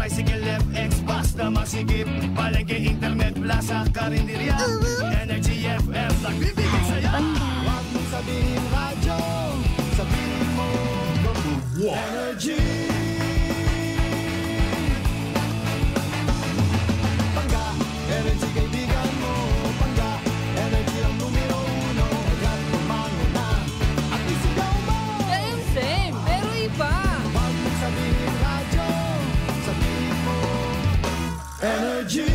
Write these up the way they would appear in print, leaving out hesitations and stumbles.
tricycle, FX, basta masikip. Palengke, internet, plaza, karinderya. Energy FM, nagbibigay saya. Huwag mong sabihin radyo, sabihin mo Energy. Pangga, Energy kaibigan mo. Pangga, Energy ang numero uno. Yan tumango na at isigaw mo. Same, pero iba. Huwag mong sabihin radyo, sabihin mo Energy.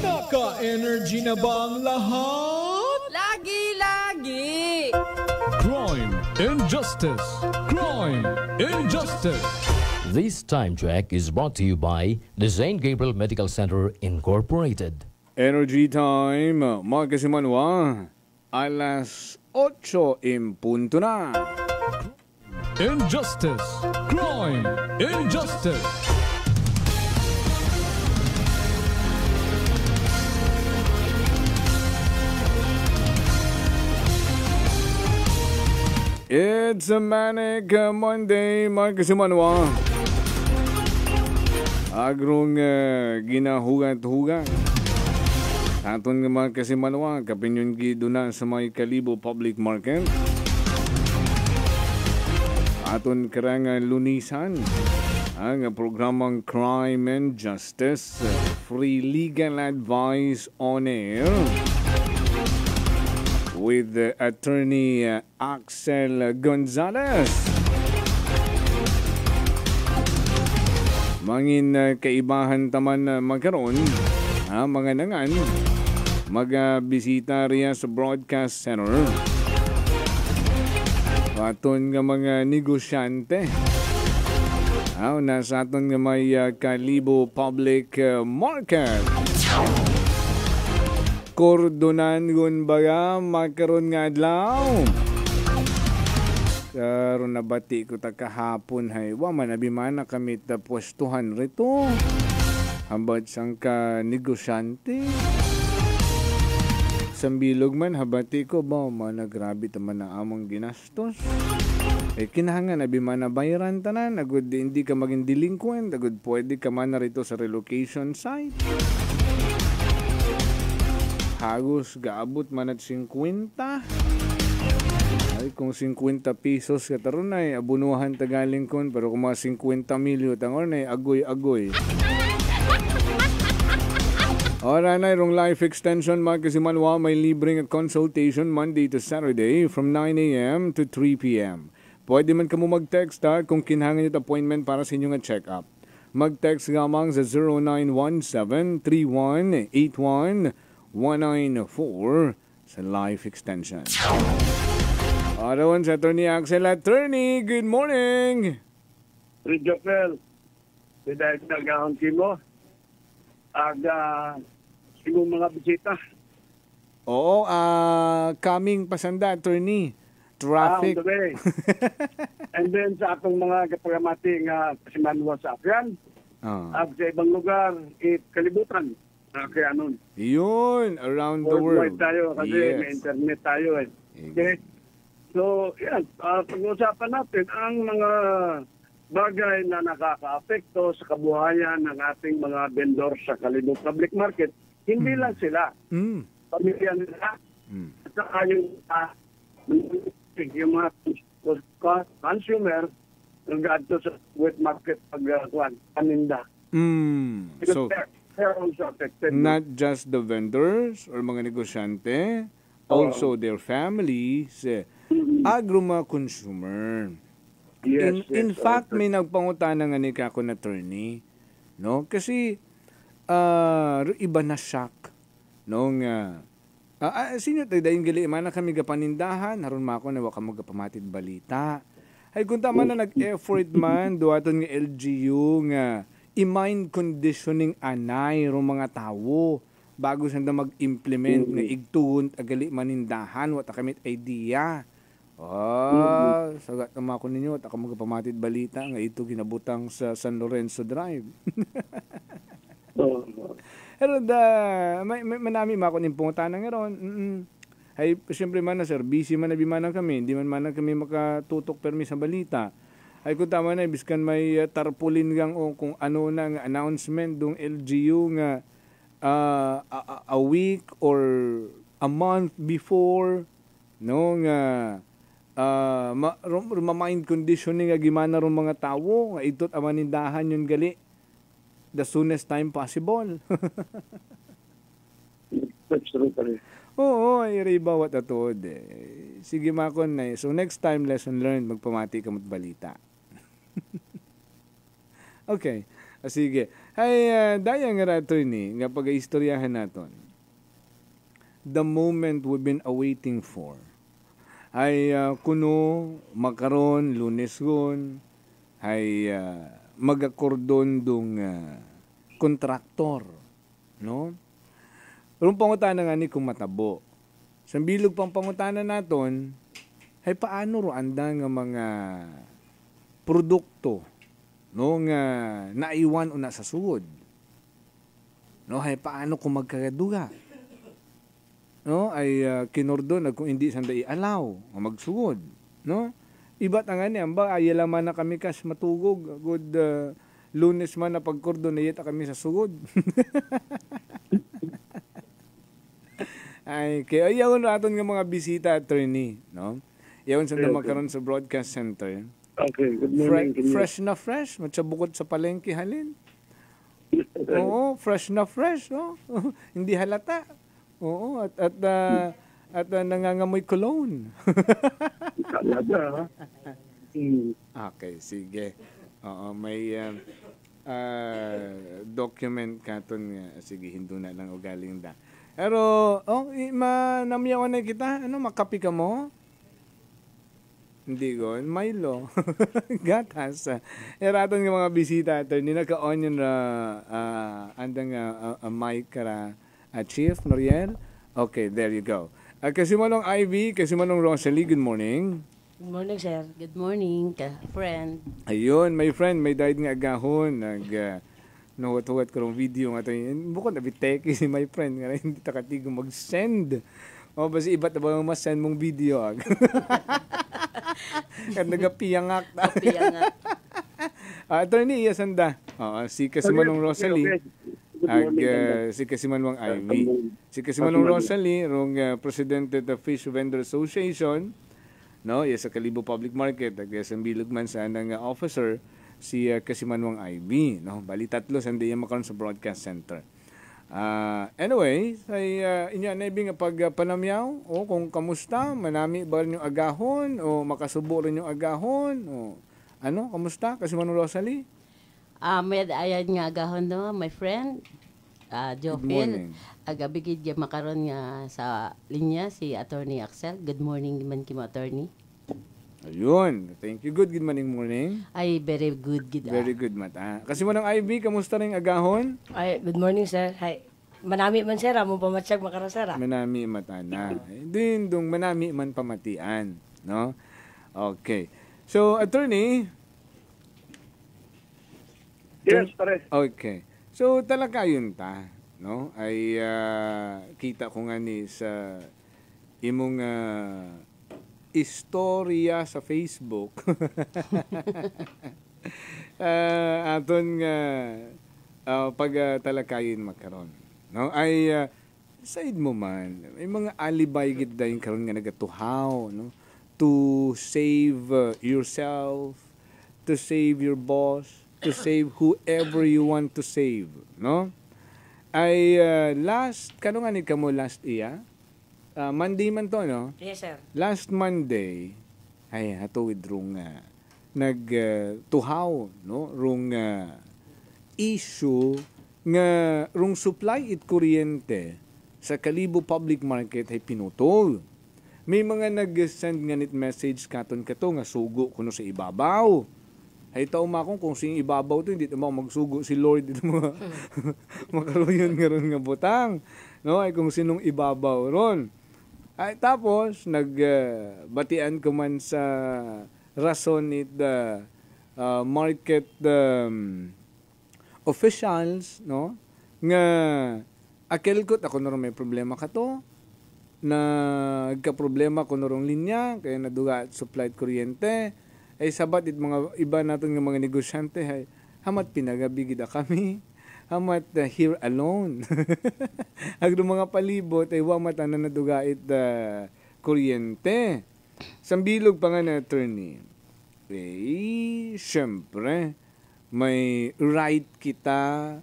Naka-energy na ba ang lahat? Lagi-lagi. Crime, injustice, crime, injustice. This time check is brought to you by the St. Gabriel Medical Center Incorporated. Energy time, mga kasimanwa, alas 8 in punto na. Injustice, crime, injustice. It's a manic Monday, mga kasimanwa. Agrong ginahugat-hugat. Aton nga mga kasimanwa, kapinyon gido na sa may Kalibo Public Market. Aton karang lunisan ang programang Crime and Justice, free legal advice on air with attorney Axel Gonzalez. Mangin kaibahan taman magkaroon mga nangan magbisita riya sa broadcast center. Aton nga mga negosyante. Nasa aton nga may Kalibo Public Market. Kordonan gun baga magkaroon nga adlaw. Karon nabati ko ta kahapon hay wa man abimana kami ta pwestuhan rito. Hambad sang ka negosyante. Sambilog man habati ko ba man grabe taman na among ginastos. Kinahangan abimana bayaran tanan agud hindi ka maging delinquent agud pwede ka man na rito sa relocation site. Hagos gaabot man at 50. Ay kung 50 pesos kataron ay abunuhan tagaling kon pero kung mga 50 milyo tangon ay agoy-agoy. Ora na irong life extension mga kasimanwa may libreng consultation Monday to Saturday from 9 a.m. to 3 p.m. Pwede man kamo mag-text kung kinahanglan niyo appointment para sa inyong check-up. Mag-text gamang sa 0917-3181-194 sa life extension. Arawan sa Attorney Axel. Attorney, good morning! Rijopel, dahil nagahon mo, sigong mga bisita. Oo, coming pasanda, Attorney. Traffic. On the way. And then sa atong mga kapagamati nga kasimanwa sa Akyan, at sa ibang lugar, kalibutan. Kaya nun. Yun, around the world. Worldwide tayo kasi may internet tayo eh. Okay? So, yan. Pag-uusapan natin ang mga bagay na nakaka-apekto sa kabuhayan ng ating mga vendor sa Kalibo Public Market. Hindi lang sila. Pamilya nila. At saka yung mga consumer nag-add sa wet market paninda. So, they're also affected. Not just the vendors or mga negosyante, also their families, agro mga consumer. Yes, in fact, may nagpangutana nga ni kako na attorney, no? Kasi iba na shock nung sino tayo dahil gali man kami gapanindahan haron mako na waka magapamatid balita. Ay kung tama na nag-effort man duaton nga LGU nga i-mind conditioning anay ro mga tawo bago sanda mag-implement nga igtuon agali manindahan wata kamit idea. Sagat naman ako ninyo at ako magapamatid balita nga ito ginabutang sa San Lorenzo Drive. Pero manami mako ning pungutana nga ron. Ay siyempre man na sir, busy man na bimanang kami, hindi man kami makatutok permi sa balita. Ay kung tama na, biskan may tarpulin gang o kung ano na nga announcement dong LGU nga a week or a month before, no, nga ma-mind conditioning nga gimana ron mga tawo, nga itot amanindahan yun gali the soonest time possible. That's true pare. Oo, ay bawat atod. Sige makon na. So next time, lesson learned, magpamati ka mo't balita. Okay. Sige. Ay, daya nga rato ni, nga pag-istoryahan naton. The moment we've been awaiting for ay kuno makaron Lunes gon ay magakordon dong kontraktor, no? Pero pangutana nga ni kung matabo. Sa bilog pang pangutana naton, ay paano ro anda nga mga produkto, no, nga naiwan o nasa sugod? No, ay paano kung magkagaduga? No, ay kinordon kung hindi sanda i-allow o magsugod, no? Iba't ang ani amba ayala man na kami kas matugog good Lunes man na pagkordon na yata kami sa sugod. Ay, kaya yawon natin ng mga bisita, attorney, no? Yawon sanda magkaroon sa broadcast center. Okay, good morning. Fresh na fresh, matsabukod sa palengke halin. Oo, fresh na fresh, no? Hindi halata. Oo, at nangangamoy cologne. Talaga, ha? Okay, sige. Oo, may document katon nga. Sige, hindu na lang o galing da. Pero, namyawan na kita. Ano, makapi ka mo? Hindi gon. Milo. Gatas. Eraton ng mga bisita. Attorney, naka-onion andang mic kara Chief Noriel. Okay, there you go. Kasi manong Ivy, kasi manong Rosalie, good morning. Good morning, sir. Good morning, friend. Ayun, my friend, may died nga agahon. Nahuwat-huwat ko rong video nga ito. Bukod na biteki si my friend nga hindi takatigo mag-send. O basi iba't na ba mas-send mong video? Kad nagapiyangak. Piyangak. Attorney, iyasanda. Si Kasimanong Rosalie. Si Kasimanong Ivy. Si Kasimanong Rosalie, rong Presidente of Fish Vendor Association, no, sa Kalibo Public Market, sa bilog man sa anang officer, si Kasimanwang IB, no? Bali tatlo sandi yan makaroon sa broadcast center. Anyway, ay inyo anay nga pagpanamyaw o kung kamusta, manami ba rin yung agahon o makasubo rin yung agahon o ano, kamusta? Kasimanwang Rosalie? May ayan nga agahon no, my friend. Jofil, agabigid nga makaroon nga sa linya si Attorney Axel. Good morning man kimo Attorney. Ayun. Thank you. Good morning. Ay, very good. Very good, mata. Kasi mo ng IB, kamusta rin agahon? Ay, good morning, sir. Hi. Manami man, sir. Among pamatsyag makarasara. Manami mata na. Din dong manami man pamatian. No? Okay. So, attorney. Yes, pare. Okay. So, talaga yun ta. No? Ay, kita ko nga ni sa imong istorya sa Facebook. Aton nga pag talakayin makaron, no, ay side mo man may mga alibay gid dayon karon nga nagatuhaw, no, to save yourself, to save your boss, to save whoever you want to save, no, ay last kano nga ni kamo last iya Monday man to, no? Yes, sir. Last Monday, ay hato with rung nagtuhaw, no? Rung issue nga rung supply it kuryente sa Kalibo Public Market ay pinutol. May mga nag-send nga nit message katon kato nga sugo kuno sa ibabaw. Ay tao makong kung sing ibabaw to hindi mo magsugo si Lord dito mo makaluyon nga ron nga butang, no? Ay kung sinong ibabaw ron. Ay, tapos, nagbatian ko man sa rason it the market officials, no? Nga, akelkot ako na may problema ka to. Nagka-problema ko na linya, kaya naduga at supply kuryente. ay sabat it mga iba naton nga mga negosyante ay hamat pinagabigida kami. Hamat here alone. Agdo mga palibot ay wamat na nadugait kuryente. Sambilog pa nga na attorney. Syempre, may right kita,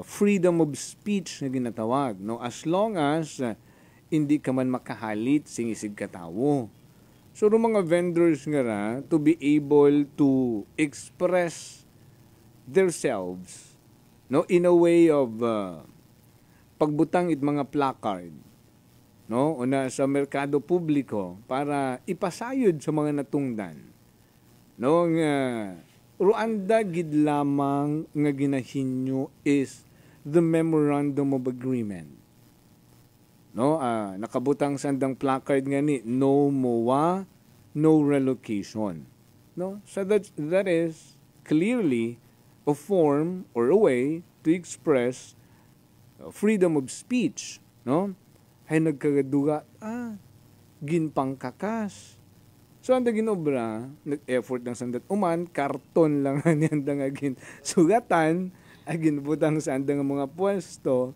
freedom of speech na ginatawag. No? As long as hindi ka man makahalit, singisig katawo. So, mga vendors nga ra, to be able to express themselves, no, in a way of pagbutang it mga placard, no, una sa merkado publiko para ipasayod sa mga natungdan, no, nga ruanda gid lamang nga ginahinyo is the memorandum of agreement, no, nakabutang sa andang placard nga ni no MOA, no relocation, no, so that is clearly a form or a way to express freedom of speech, no? Ay nagkagaduga, ginpang kakas. So, ang ginobra, nag-effort ng sandat uman, karton lang yan agin sugatan, agin butang sa andang mga pwesto,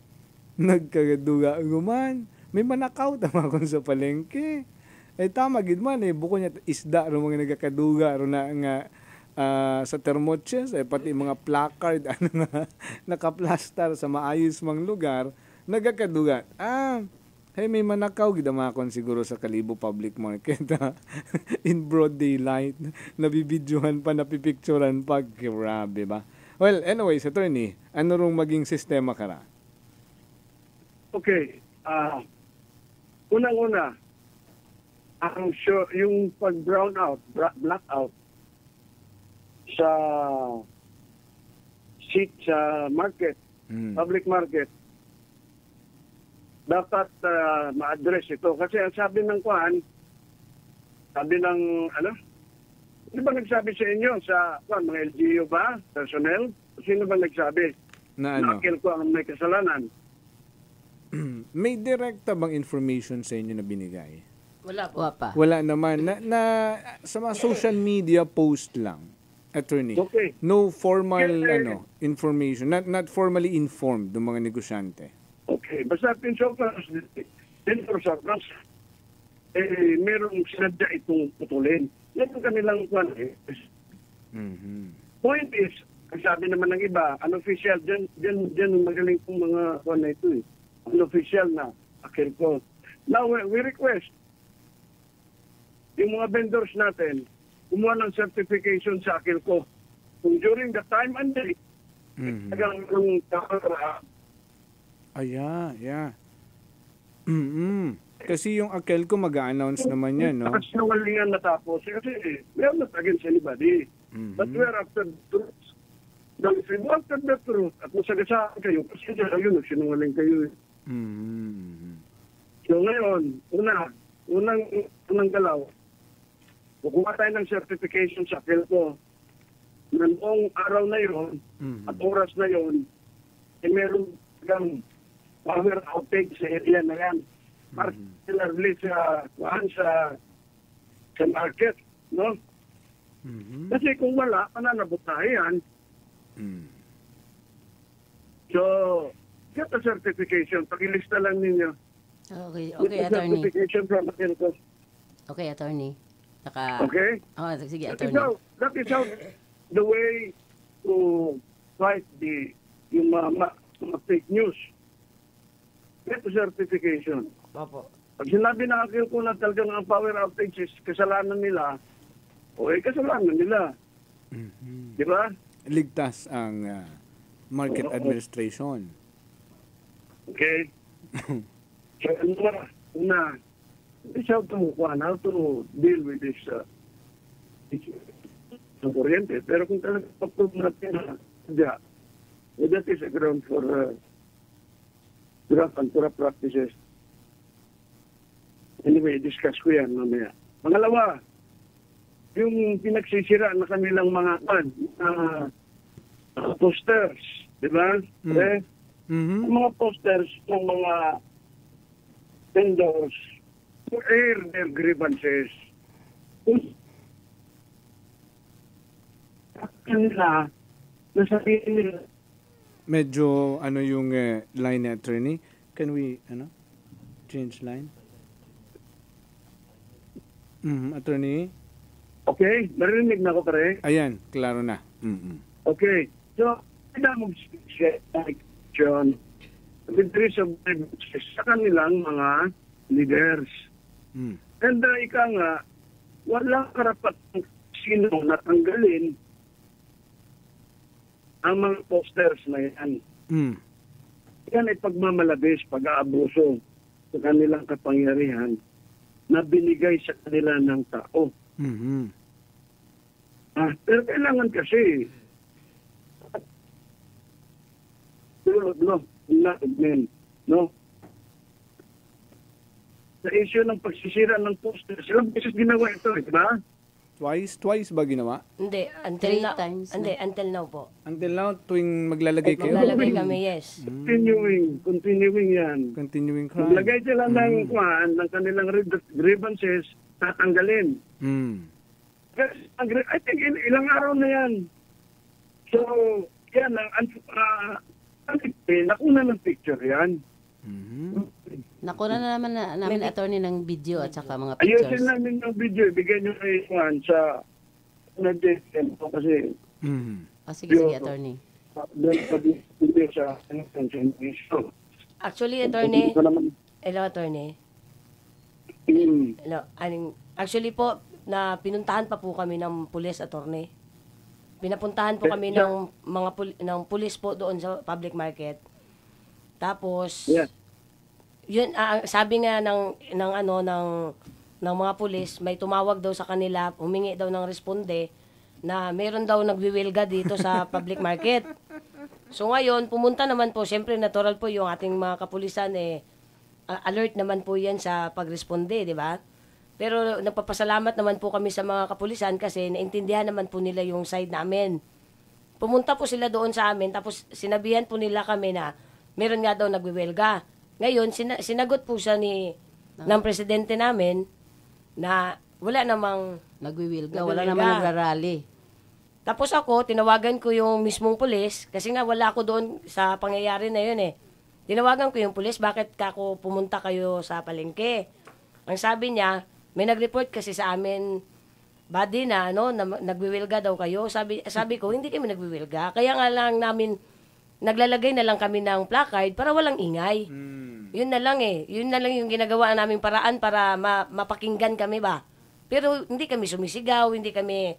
nagkagaduga uman. May manakaw, tama kung sa palengke. Ay tama, gid man, buko niya isda, ro mga nagkakaduga, ro na nga, sa thermoches, pati mga placard nakaplastar sa maayos mang lugar, nagkakadugat. Hey, may manakaw, gidamakon siguro sa Kalibo Public Market, in broad daylight, nabibidyohan pa, napipicturan pa, grabe ba? Well, anyways, attorney, ano rong maging sistema kara? Okay, unang-una, ang yung pag-brownout, blackout, sa market, public market, dapat ma-address ito. Kasi ang sabi ng di ba nagsabi sa inyo, mga LGU ba, personnel? Sino ba nagsabi? Na ano? Nakil ko ang may kasalanan. May direkta bang information sa inyo na binigay? Wala po. Wala naman. Sa mga social media post lang. Attorney. Okay. No formal information, not formally informed ng mga negosyante. Okay, basta dentro sa France, merong sinadya itong putulin. Yan ang kanilang plan. Point is, ang sabi naman ng iba, unofficial, dyan ang magaling kong mga kwan na ito. Unofficial na akil ko. Now, we request yung mga vendors natin, kumuha ng certification sa akil ko. Kung during the time and date, tagang yeah. Kasi yung akil ko mag-a-announce naman yan, no? Sinungalingan natapos. Kasi we are not against anybody. But we are after the truth. Dahil if you after the truth, at masagasaan kayo, kasi yun, nagsinungaling kayo. So ngayon, unang galaw, kukuha tayo ng certification sa PhilCo. Noong araw na yon at oras na yon, meron kang power outage sa area na yan. Particularly sa market, no? Kasi kung wala, pananabot tayo yan. So, get a certification. Pakilista lang ninyo. Okay, get a attorney. certification from PhilCo. Okay, attorney. Okay? Sige, That is attorney. how the way to fight yung mga fake news. Get a certification. Opo. Pag sinabi ng akil ko na talagang ang power outages, kasalanan nila, kasalanan nila. Di ba? Ligtas ang market administration. Okay? So, una, it's how to deal with this ng kuryente. Pero kung talagang pag-prove natin that is a ground for graft and corrupt practices. Anyway, discuss ko yan mamaya. Pangalawa, yung pinagsisira na kanilang mga posters, di ba? Yung mga posters ng mga vendors to air their grievances. kanila na sabihin nila, Medyo ano yung line ni attorney? Can we change line? Attorney? okay, narinig na ako pare. Ayan, klaro na. Okay, so, kailangan mag-share action with reason sa kanilang mga leaders. And ika nga, walang karapat sino natanggalin ang mga posters na yan. Yan ay pagmamalabis, pag-aabuso sa kanilang kapangyarihan na binigay sa kanila ng tao. Pero kailangan kasi no? Sa issue ng pagsisira ng posters, ilang beses ginawa ito, di ba? Twice ba ginawa? Hindi, Three times na. Hindi, until now po. Until now, tuwing maglalagay kayo? Maglalagay kami, yes. Continuing yan. Continuing crime. Maglagay sila ng kanilang grievances, tatanggalin. Kasi, I think ilang araw na yan. So, yan, nakuna ng picture yan. Nakuna na namin attorney ng video at saka mga Ayusin pictures. namin yung video, bigyan nyo kay Juan sa nag-descent kasi Sige, attorney. doon pag-video sa issue. Actually, attorney, hello, attorney. Hello, actually po, na pinuntahan pa po kami ng police, attorney. Pinapuntahan po kami ng mga ng police po doon sa public market. Tapos, yun, sabi nga ng mga pulis, may tumawag daw sa kanila, humingi daw ng responde na meron daw nagwiwilga dito sa public market. So ngayon, pumunta naman po, siyempre natural po yung ating mga kapulisan alert naman po yan sa pagresponde, di ba? Pero nagpapasalamat naman po kami sa mga kapulisan kasi naintindihan naman po nila yung side namin. Pumunta po sila doon sa amin, tapos sinabihan po nila kami na meron nga daw nagwiwilga. Ngayon, sinagot po siya ng presidente namin na wala namang Nagwiwilga, wala naman nagrarally. Tapos ako, tinawagan ko yung mismong pulis, kasi nga wala ako doon sa pangyayari na yun eh. Tinawagan ko yung pulis, bakit ako pumunta kayo sa palengke? Ang sabi niya, may nag-report kasi sa amin, body na, nagwiwilga daw kayo. Sabi ko, hindi kami nagwiwilga. Kaya nga lang namin, naglalagay na lang kami ng placard para walang ingay. Yun na lang eh. Yun na lang yung ginagawa naming paraan para mapakinggan kami ba. Pero hindi kami sumisigaw, hindi kami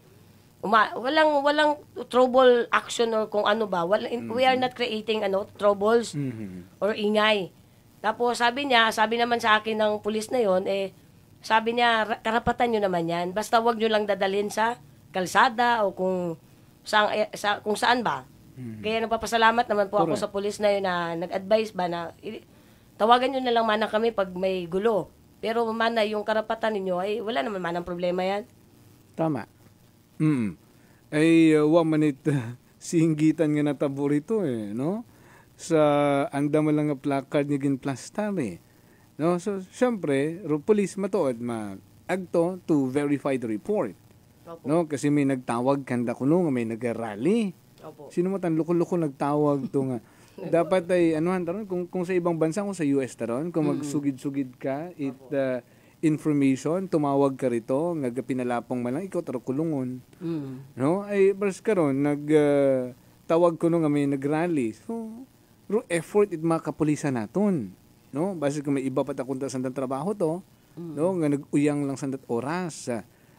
walang trouble action or kung ano ba. We are not creating troubles or ingay. Tapos sabi naman sa akin ng pulis na yon, sabi niya, karapatan nyo naman yan. Basta wag nyo lang dadalhin sa kalsada o kung saan ba. Kaya nagpapasalamat naman po ako sa pulis na yun na nag-advise ba na tawagan nyo na lang mana kami pag may gulo. Pero mana yung karapatan ninyo ay wala naman manang problema yan. Tama. Ay, manit singgitan nga natabo rito no? Sa anda mo lang nga placard ni gin plastar no? So, syempre, police matuod agto to verify the report. Opo. No? Kasi may nagtawag kanda kuno nga may nag-rally. Opo. Sino mo tan loko-loko nagtawag to nga. Dapat ay taron kung sa ibang bansa, kung sa US taron, kung magsugid-sugid ka information, tumawag ka rito, pinalapong man lang ikaw taro kulungon. No? Ay bars karon tawag ko no nga may nagrally. So, effort it mga kapulisan naton. No? Basta kung may iba pa ta kunta sa trabaho to, no? Nga nag-uyang lang sandat oras.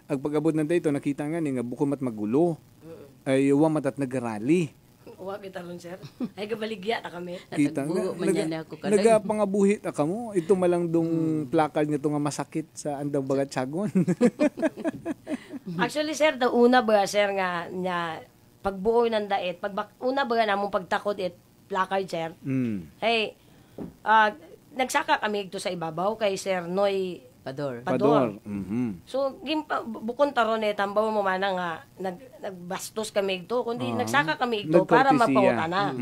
Ag pag-abot na dito, nakita nga ni nga bukod mat magulo. Ay matat nagrally. Uwa kita ron, sir. Ay gabaligya ta kami. Kita nga. Nagapangabuhi ta kamo. Ito malang dong placard nga to nga masakit sa andang bagat tiyagon. Actually, sir, una ba, sir, nga pagbuo ng daet, una ba namong pagtakod placard, sir? Hey, nagsaka kami ito sa ibabaw kay Sir Noy Pador. So, bukon taron tambaw mo mana nga nagbastos kami ito, kundi nagsaka kami ito para mapangutana.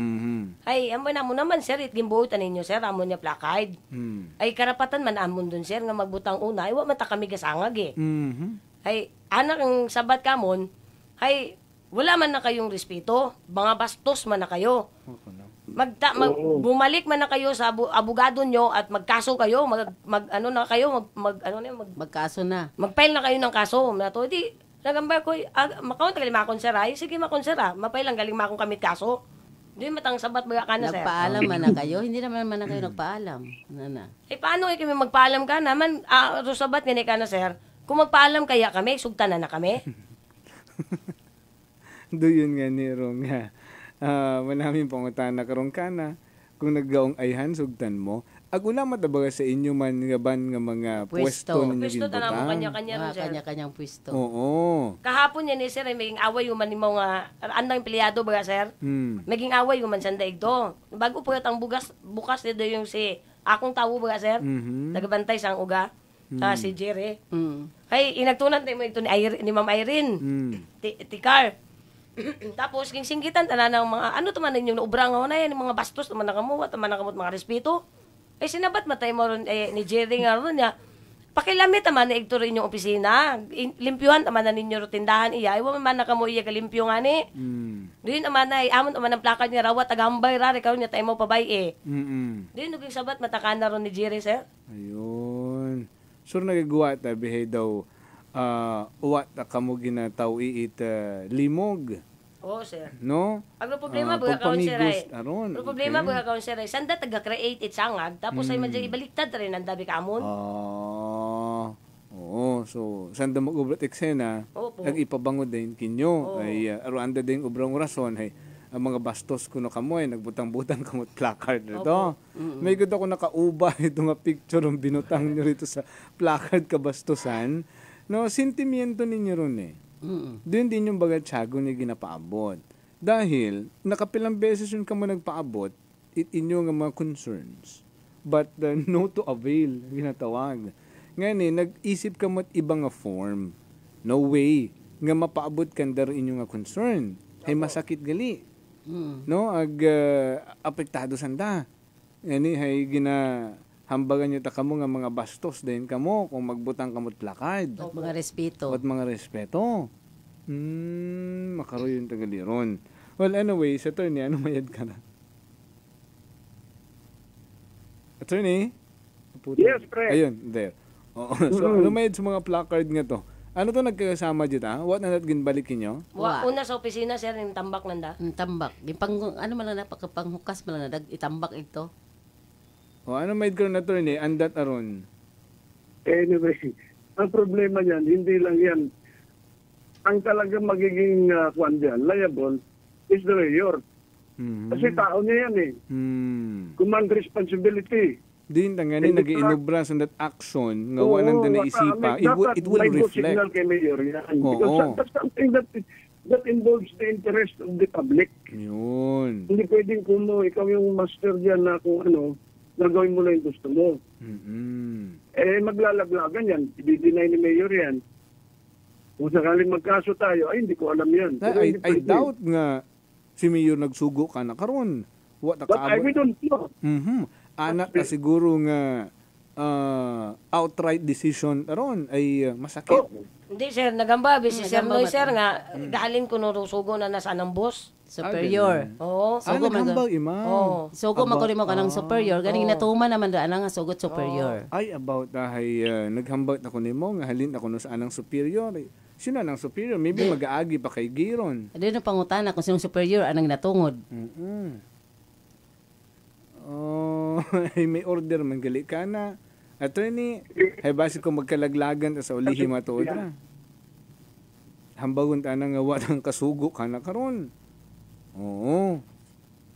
Ay, amo na mo naman, sir, gimbuutan ninyo, sir, amo niya placard. Ay, karapatan man amon dun, sir, nga magbutang una, ay, wa mata kami gasangag eh. Ay, anak ang sabat kamon, ay, wala man na kayong respeto, mga bastos man na kayo. Bumalik man na kayo sa abogado nyo at magkaso kayo, Magkaso na. mag-file na kayo ng kaso. Nato, di, nagambay ko, makawang tagali makonsera, sige makonsera, mapay lang galing makong kamit kaso. Di matang sabat baga ka na, sir. Nagpaalam man na kayo? Hindi naman man na kayo nagpaalam. Nana. Paano kami magpaalam ka naman? Sabat nga ka na, sir. Kung magpaalam kaya kami, sugtan na kami. Doon nga ni Rong nga. Manaming pangutan na karong kana. Kung naggaong ayhan, sugtan mo. Agula matabaga sa inyo man nga ban nga mga pwesto ninyo Pwesto ginbutang. tanang kanya-kanya rin, sir. Kanya-kanyang pwesto. Oo. Kahapon yan, sir, may away yung man yung mga andang empleyado baga, sir. Maging away yung man sanda igdo. Bago po ang bukas dito yung si akong tawo baga, sir. Nagbantay sang uga. Si Jerry. Ay, inagtunan tayo mo ito ni Ma'am Irene. Tikar. Tapos, singgitan, tanan ng mga, ano taman yung naubrang ako na yan, mga bastos, taman nakamuha, taman nakamot mga respeto. Ay, sinabat matay mo rin, ni Jerry nga rin niya. Pakilamit naman na ito rin yung opisina. Limpyuhan naman na ninyo tindahan iya. Iwa man nakamu iya kalimpyo nga ni. Doon naman na, amon naman ang plakad niya rawat, tagambay ra, ikaw niya tayo mo pabay Doon naging sabat, matakana rin ni Jerry, sir. Ayun. So, nagagawa tabi daw, uwat na kamo ginataw iit limog. Oo, sir. No? Ang problema, baga kaon, sir, ay. Aron. Ang problema, baga kaon, sir, ay. Sanda taga-create it sangag, tapos ay madya ibaliktad rin ang dabi kamon. Oo. So, sanda mag-ubrat eksena, nag-ipabango din kinyo. Ay, aruanda din ubrang rason, ay, ang mga bastos kuno kamoy, nagbutang-butang kamot placard rito. May gud ako nakauba ito nga picture ng binutang nyo rito sa placard kabastosan. No, sentimiento ninyo ron Doon din yung baga tiyago niya ginapaabot. Dahil, nakapilang beses yung kamo nagpaabot, inyo nga mga concerns. But no to avail, ginatawag. Ngayon nag-isip ka mo't ibang nga form. No way, nga mapaabot kandar inyo nga concern. Ay masakit gali. No, apektado sanda. Yani, hay hambagan nyo ta kamo nga mga bastos din kamo kung magbutang kamot plakad. At mga respeto. At mga respeto. Makaro yung tagaliron. Well, anyway, sa attorney, ano mayad ka na? Attorney? Yes, pre. Ayun, there. Oo. So, ano mayad sa mga placard nga to? Ano to nagkasama dito, ha? What na ginbalikin nyo? Una sa opisina, sir, yung tambak nanda. Tambak. Ano man na pagkapanghukas man na itambak ito. O, ano may karon na attorney? Andat aron. Anyway, ang problema niyan, hindi lang yan. Ang talagang magiging liable is the mayor. Kasi tao niya yan Command responsibility. Din tanganin nag-iinubra sa that action nga wala nang naisipa. It will reflect. Signal kay mayor yan. Because that's something that involves the interest of the public. Yun. Hindi pwedeng kuno, ikaw yung master dyan na kung nagawin mo na yung gusto mo. Maglalaglagan yan. I-deny ni Mayor yan. Kung sakaling magkaso tayo, ay hindi ko alam yan. I doubt nga si Mayor nagsugo ka na karon. But I don't know. Anak na siguro nga outright decision aron ay masakit. Hindi, sir. Nagamba. Si Sir Noy, sir, nga, galing ko sugo na nasa anang boss. Superior. Oo. Naghambaw, ima. Sugo makunin mo ka ng superior. Ganing natuman naman doon nga sugot superior. Ay, about naghambag na ko ni mo, nga halin ako sa anang superior. Sino anang superior? Maybe mag-aagi pa kay Giron. Doon ang pangutana kung sinong superior anang natungod. May order man gali ka na. Attorney, ay basi ko magkalaglagan sa ulihi matuod na. Hambagon ta na nga watang kasugo ka na karon. Oo.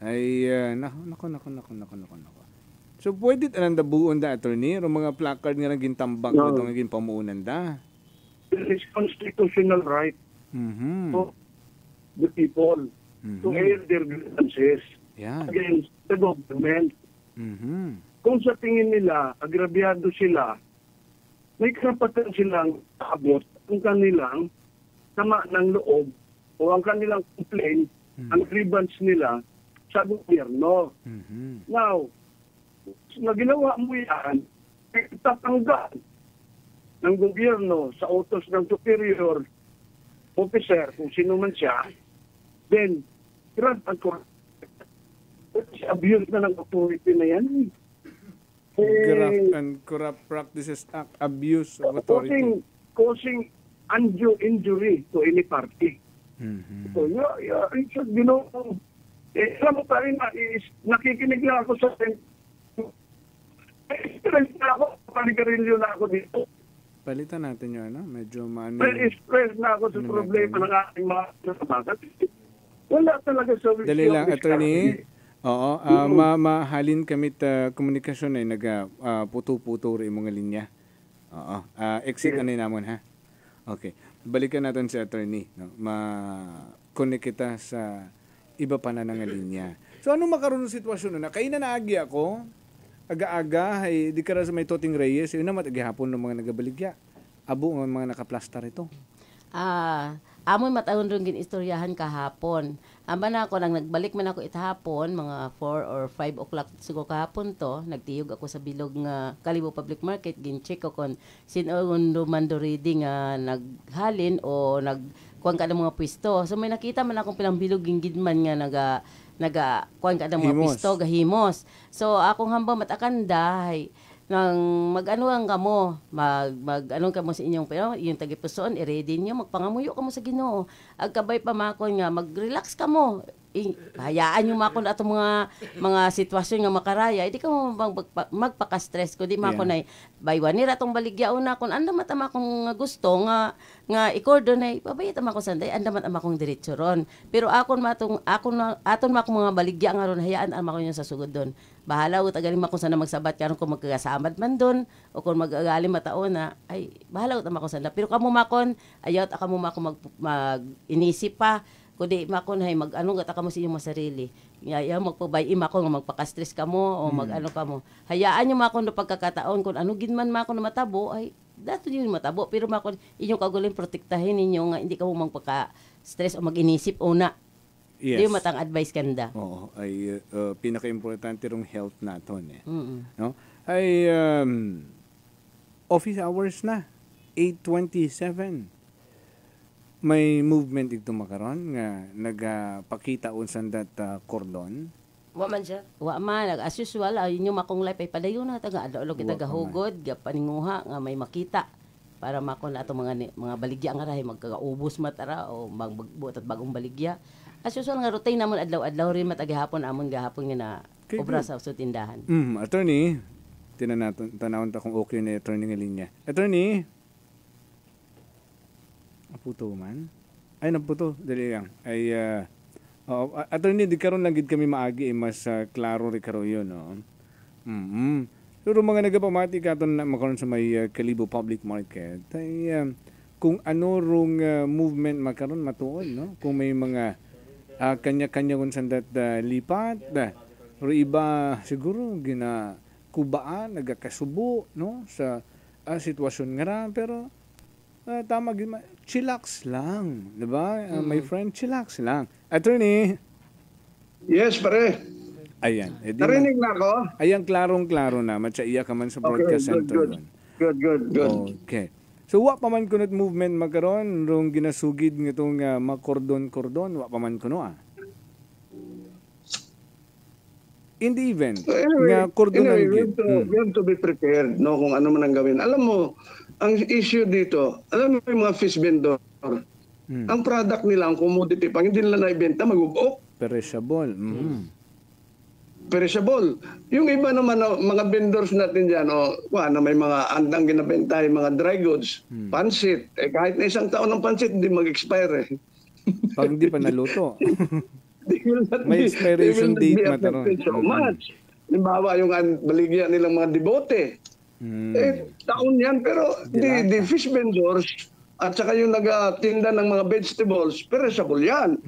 Ay, nako. So, pwede tanang dabuon da, attorney? O mga placard nga naging tambak na ito naging pamuunan da? It is constitutional right of the people to air their grievances against the government. Kung sa tingin nila, agrabyado sila, may karapatan silang abot ang kanilang sama ng loob o ang kanilang complaint, ang grievance nila sa gobyerno. Now, na ginawa mo yan, tatanggal ng gobyerno sa utos ng superior officer, kung sino man siya, then graft and corrupt. Abuse na ng authority na yan. Graft and corrupt practices act, abuse of authority. Causing undue injury to any party. So, Richard, alam mo tayo na, nakikinig lang ako sa stress na ako, panigarilyo na ako dito. Palitan natin yun, medyo Stress na ako sa problema ng ating mga kasabagat. Wala talaga sa dali lang, attorney. Oo, mahalin kami komunikasyon ay puto-puto rin mga linya. Oo, exit ano naman ha. Okay, balikan natin si attorney. No? Ma-connect kita sa iba pa na nga linya. So ano makaroon ng sitwasyon na? Kaya na naagi ako, aga-aga, ay di ka sa may Toting Reyes, yun na matagihapon ng mga nagabaligya. Abo ng mga nakaplastar ito. Amoy matahon rin ginistoryahan kahapon. Amba na ako, nang nagbalik man ako itahapon, mga 4 or 5 o'clock siguro kahapon to, nagtiyog ako sa bilog nga Kalibo Public Market, gin-check ko kung sino mando reading nga naghalin o nagkuhan ka ng mga pwesto. So may nakita man akong pilang bilog gingidman nga kuhan ka ng mga pwesto, gahimos. So akong hambang matakanda, nang mag-ano ang kamo, mag-ano kamo sa inyong pero yung tagipuson i-ready niyo, magpangamuyo kamo sa Ginoo. Agkabay pa makon nga mag-relax kamo. Hayaan niyo makon ato mga sitwasyon nga makaraya, hindi ka mo magpaka-stress ko di makon ay baywan ni ratong baligya una kun anda matama kong gusto nga i-cordon ay pabayat ama ko sanday anda matama kong diretso ron. Pero aton makong mga baligya nga ron hayaan ama ko niyo sa sugod don. Bahala ut agaling makon sana magsabat karon kung magkagasamad man don o kung mag-agali mataon na ay bahala ut ama ko sana. Pero kamo makon ayot akamo makon mag-inisip pa kundi makon hay mag-ano gata kamo sa inyong masarili. Ngaya magpabay makon nga magpaka-stress kamo o mag-ano kamo. Hayaan niyo makon do pagkakataon kun ano ginman makon na matabo ay dato niyo matabo pero makon inyong kagulin protektahin ninyo nga hindi kamo magpaka-stress o mag-inisip una. Yes. Di matang advice kanda. Oo, ay pinaka-importante rong health naton no? Ay office hours na 8:27. May movement ito makaron nga nagapakita unsan dat cordon. Wa man siya. Wa man as usual inyo makong life ay padayon na taga adlo kita gahugod ga paninguha nga may makita para makon ato mga baligya nga rahay magkagaubos matara o magbuot at bagong baligya. As usual nga routine namon adlaw-adlaw rin matagihapon amon gahapon nga na obra sa tindahan. Attorney, tanawon ta kung okay na attorney nga linya. Attorney, puto man. Ay naputo dali lang. Ay attorney di karon lang gid kami maagi mas klaro ri karo yon no. Pero mga nagapamati katon na makaron sa may Kalibo Public Market ay kung ano rong movement makaron matuod no. Kung may mga kanya-kanya kung sandat lipat pero iba siguro kubaan nagakasubo no sa sitwasyon nga ra pero tama chillax lang, 'di ba? My friend, chillax lang. Attorney. Yes, pare. Ayan. Narinig na ako? Ayan, klarong-klaro na. Matsa iya ka man sa broadcast center. Good. Okay. So, wa pa man kunot movement magkaroon, rong ginasugid ng itong makordon-kordon, wa pa man kuno In the event, nga kordonan gid. We have to be prepared, no, kung ano man ang gawin. Alam mo, ang issue dito, alam mo yung mga fish vendor, ang product nila, ang commodity, pag hindi nila naibenta, mag-ubok. Perishable. Perishable. Yung iba naman, mga vendors natin dyan, na may mga andang ginabenta, yung mga dry goods, pansit. Kahit na isang taon ng pansit, hindi mag-expire. Pag hindi pa naluto. May expiration date mataron. So much. Halimbawa, yung baligya nilang mga debote. Taon yan, pero the fish vendors at saka yung nagatinda ng mga vegetables, perishable yan.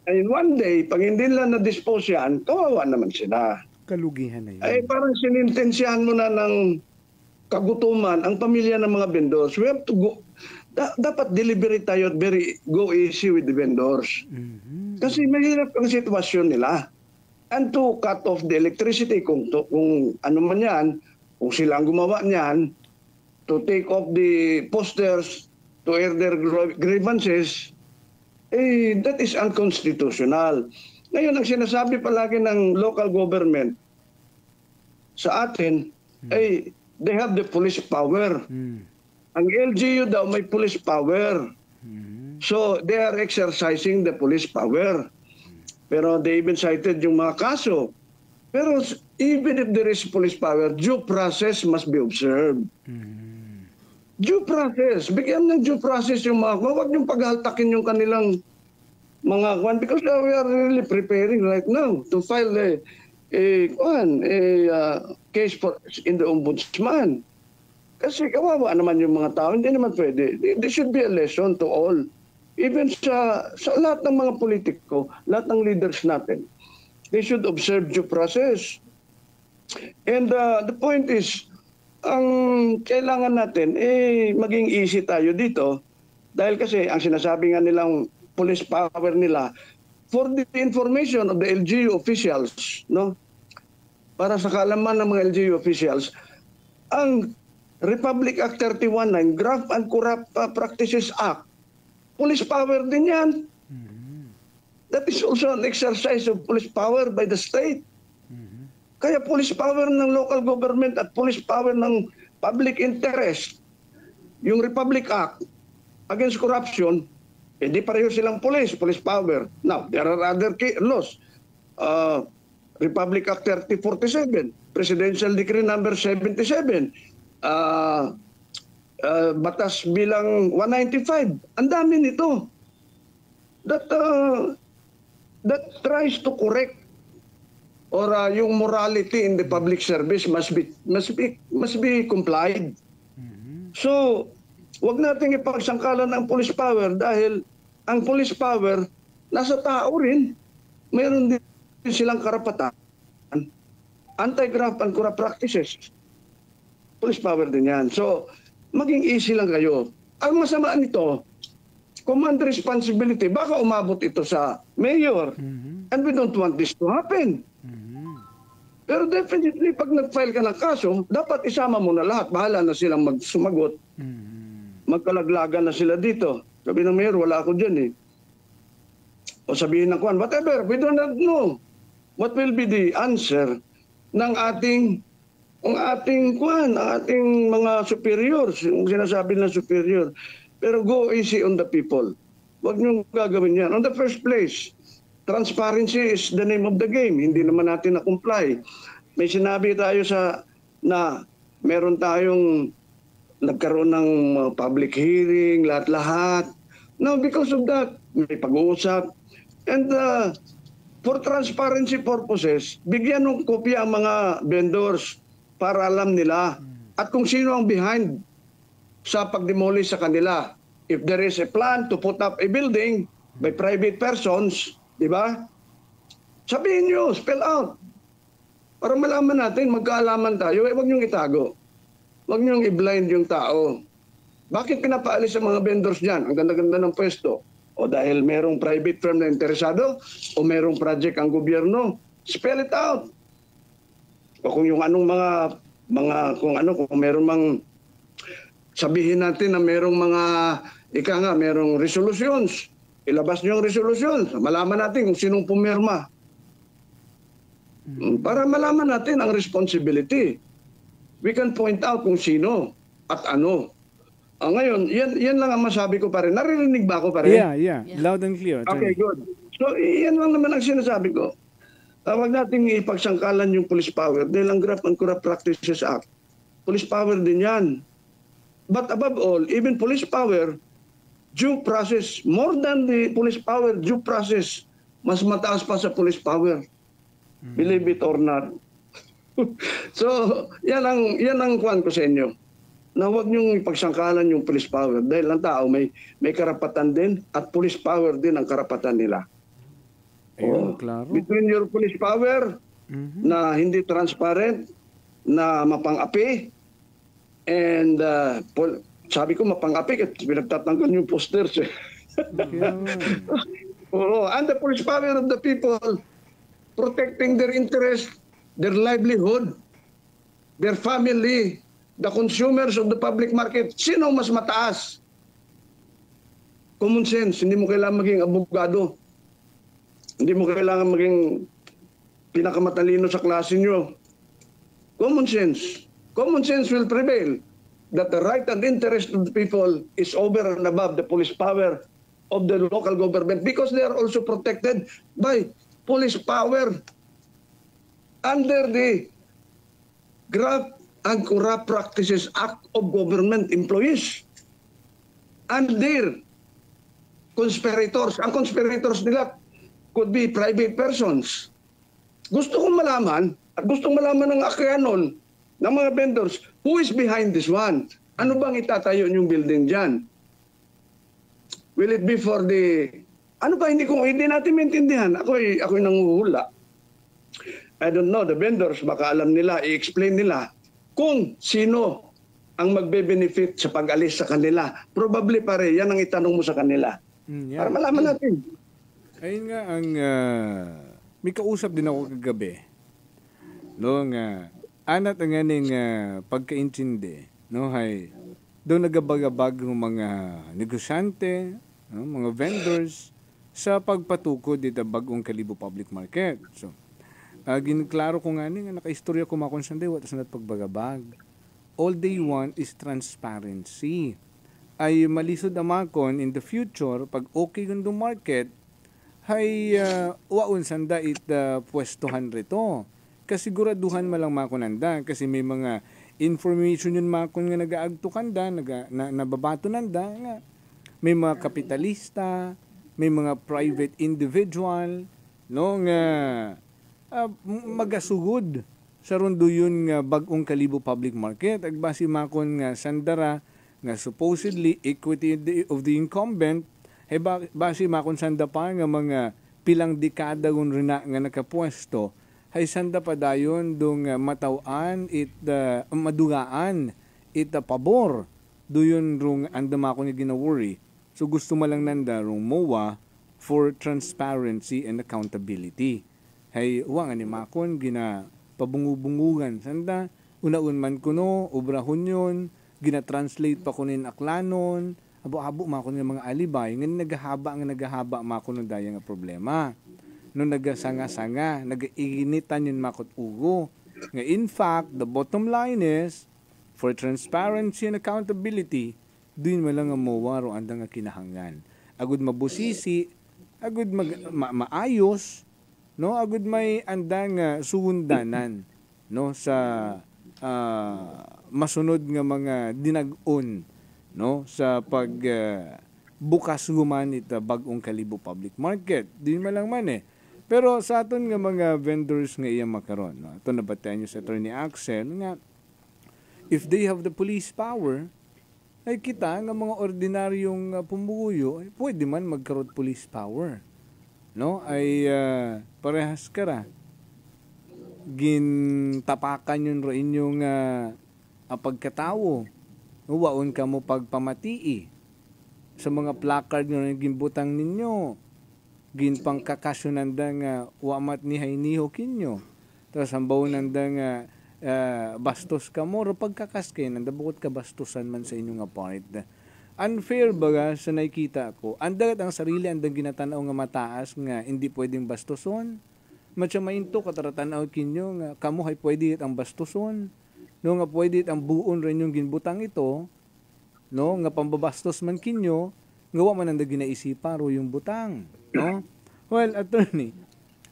And one day, pag hindi nila na-dispose yan, kawawa naman sila. Kalugihan na yun. Ay parang sinintensyahan mo na ng kagutuman ang pamilya ng mga vendors. We have to go. Dapat deliberate tayo at go easy with the vendors. Kasi mahirap ang sitwasyon nila. And to cut off the electricity, kung ano man yan, kung sila ang gumawa niyan, to take off the posters, to air their grievances, that is unconstitutional. Ngayon, ang sinasabi palagi ng local government sa atin, they have the police power. Ang LGU daw may police power. So, they are exercising the police power. Pero they even cited yung mga kaso. Pero even if there is police power, due process must be observed. Due process. Bigyan ng due process yung mga, huwag yung paghaltakin yung kanilang mga kwan, because we are really preparing right now to file a case in the ombudsman. Kasi kawawa naman yung mga tao, hindi naman pwede. There should be a lesson to all. Even sa lahat ng mga politiko, lahat ng leaders natin, they should observe due process. And the point is, ang kailangan natin, maging easy tayo dito. Dahil kasi, ang sinasabi nga nilang police power nila, for the information of the LGU officials, no? Para sa kaalaman ng mga LGU officials, ang Republic Act 31-9, Graft and Corrupt Practices Act, police power din yan. That is also an exercise of police power by the state. Kaya police power ng local government at police power ng public interest, yung Republic Act against corruption, hindi pareho silang police power. Now, there are other laws. Republic Act 3047, Presidential Decree number 77, Batas bilang 195. Ang dami nito. That tries to correct or yung morality in the public service must be complied. So, wag nating ipagsangkalan ang police power dahil ang police power nasa tao rin. Mayroon din silang karapatan. Anti-graft and corrupt practices. Police power din yan. So, maging easy lang kayo. Ang masama nito, command responsibility, baka umabot ito sa mayor. And we don't want this to happen. Pero definitely, pag nag-file ka ng kaso, dapat isama mo na lahat. Bahala na silang sumagot. Magkalaglagan na sila dito. Sabi ng mayor, wala ako dyan eh. O sabihin ng kwan, whatever, we do not know what will be the answer ng ating mga superiors, yung sinasabi ng superior. Pero go easy on the people. Huwag niyong gagawin yan. On the first place, transparency is the name of the game. Hindi naman natin na-comply. May sinabi tayo na meron tayong nagkaroon ng public hearing, lahat-lahat. Now, because of that, may pag-uusap. And for transparency purposes, bigyan ng kopya ang mga vendors para alam nila at kung sino ang behind sa pagdemolish sa kanila. If there is a plan to put up a building by private persons, di ba? Sabihin nyo, spell out. Para malaman natin, magkaalaman tayo, huwag niyong itago. Huwag niyong i-blind yung tao. Bakit pinapaalis ang mga vendors dyan? Ang ganda-ganda ng pwesto. O dahil merong private firm na interesado, o merong project ang gobyerno. Spell it out. O kung yung anong kung merong sabihin natin na merong merong resolutions. Ilabas niyo ang resolution. Malaman natin kung sinong pumirma. Para malaman natin ang responsibility. We can point out kung sino at ano. Ngayon, yan lang ang masabi ko pa rin. Naririnig ba ako pa rin? Yeah. Loud and clear. Okay, good. So, yan lang naman ang sinasabi ko. Huwag natin ipagsangkalan yung police power dahil ang Graft and Corrupt Practices Act. Police power din yan. But above all, even police power, due process, more than the police power, due process, mas mataas pa sa police power. Believe it or not. So, yan ang kuwan ko sa inyo. Na huwag niyong ipagsangkalan yung police power dahil ang tao may karapatan din at police power din ang karapatan nila. Ayun, klaro. Between your police power na hindi transparent, na mapang-api, and sabi ko mapang-api kasi pinagtatanggal yung posters. And the police power of the people protecting their interest, their livelihood, their family, the consumers of the public market. Sino mas mataas? Common sense. Hindi mo kailangan maging abogado. Hindi mo kailangan maging pinakamatalino sa klase nyo. Common sense. Common sense will prevail that the right and interest of the people is over and above the police power of the local government because they are also protected by police power under the Graft and Corrupt Practices Act of Government Employees and their conspirators. Ang conspirators nila could be private persons. Gusto kong malaman at gustong malaman ng Akyanon, ng mga vendors, who is behind this one? Ano bang itatayo yung building dyan? Will it be for the... Ano ba, hindi natin maintindihan. Ako'y nanguhula. I don't know, the vendors, baka alam nila, i-explain nila kung sino ang magbe-benefit sa pag-alis sa kanila. Probably pare, yan ang itanong mo sa kanila. Para malaman natin. Ayun nga ang... may kausap din ako kagabi. No, nga... Anat ang ganing pagkaintindi. No, hay... Doon nagabagabag ng mga negosyante, no, mga vendors, sa pagpatukod dito bagong Kalibo Public Market. So, ginklaro ko nga nakaistorya ko makonsanday, watas na pagbagabag. All they want is transparency. Ay malisod amakon in the future, pag okay yung market, hay waun sanda it pwestuhan rito. Kasiguraduhan malang makonanda, kasi may mga information yun makon nga nagaagtukan da, nababato nanda, nga may mga kapitalista, may mga private individual, no, nga magasugod sa rondo yun nga bagong Kalibo Public Market. Agbasi makon nga sandara nga supposedly equity of the incumbent, basi makon sanda pa nga mga pilang dekada gun rin nga nakapwesto, hay sanda pa dayon dong matawan madugaan pabor doyon rung andama ko ni ginawori. So gusto mo lang nanda rung MOA for transparency and accountability. Hay wa nga ni makon gina pabungubungugan sanda unaun man kuno obrahon yun, gina-translate pa kunin aklanon, abo-abo makon nga mga alibay nga naghahaba makon no daya nga problema. No nagasanga-sanga, nag-iinitan yun makot ugo. Nga in fact, the bottom line is, for transparency and accountability, doon mo lang ang mawaro andang nga kinahangan. Agud mabusisi, agud maayos, no? Agud may andang suundanan, no? Sa masunod nga mga dinag-on, no? Sa pag bukas guman ita bagong Kalibo Public Market. Doon mo lang man Pero sa aton nga mga vendors nga iya makaron, no? Ito nabatayan nyo sa Attorney Axel nga if they have the police power, ay kita nga mga ordinaryong pumuguyo, ay pwede man magkaroon police power. No? Ay parehas kara. Gintapakan yun ro inyong pagkatawo. Waon ka mo pagpamatii sa mga placard nyo na gimbutang ninyo. Ginpangkakasyonan da nga wamat ni hayniho kinyo. Tapos hambaw nanda nga bastos ka mo, ro pagkakaskay, nanda bukod ka bastusan man sa inyong part. Unfair baga sa nakikita ko. Andagat ang sarili, andang ginatanaw nga mataas nga hindi pwedeng bastuson. Matya mainto kataratanaw kinyo nga kamuhay pwede ang bastuson. No nga pwede ang buon rin yung ginbutang ito, no nga pambabastos man kinyo, ngawa man nanda ginaisipa ro yung butang. No? Well, attorney,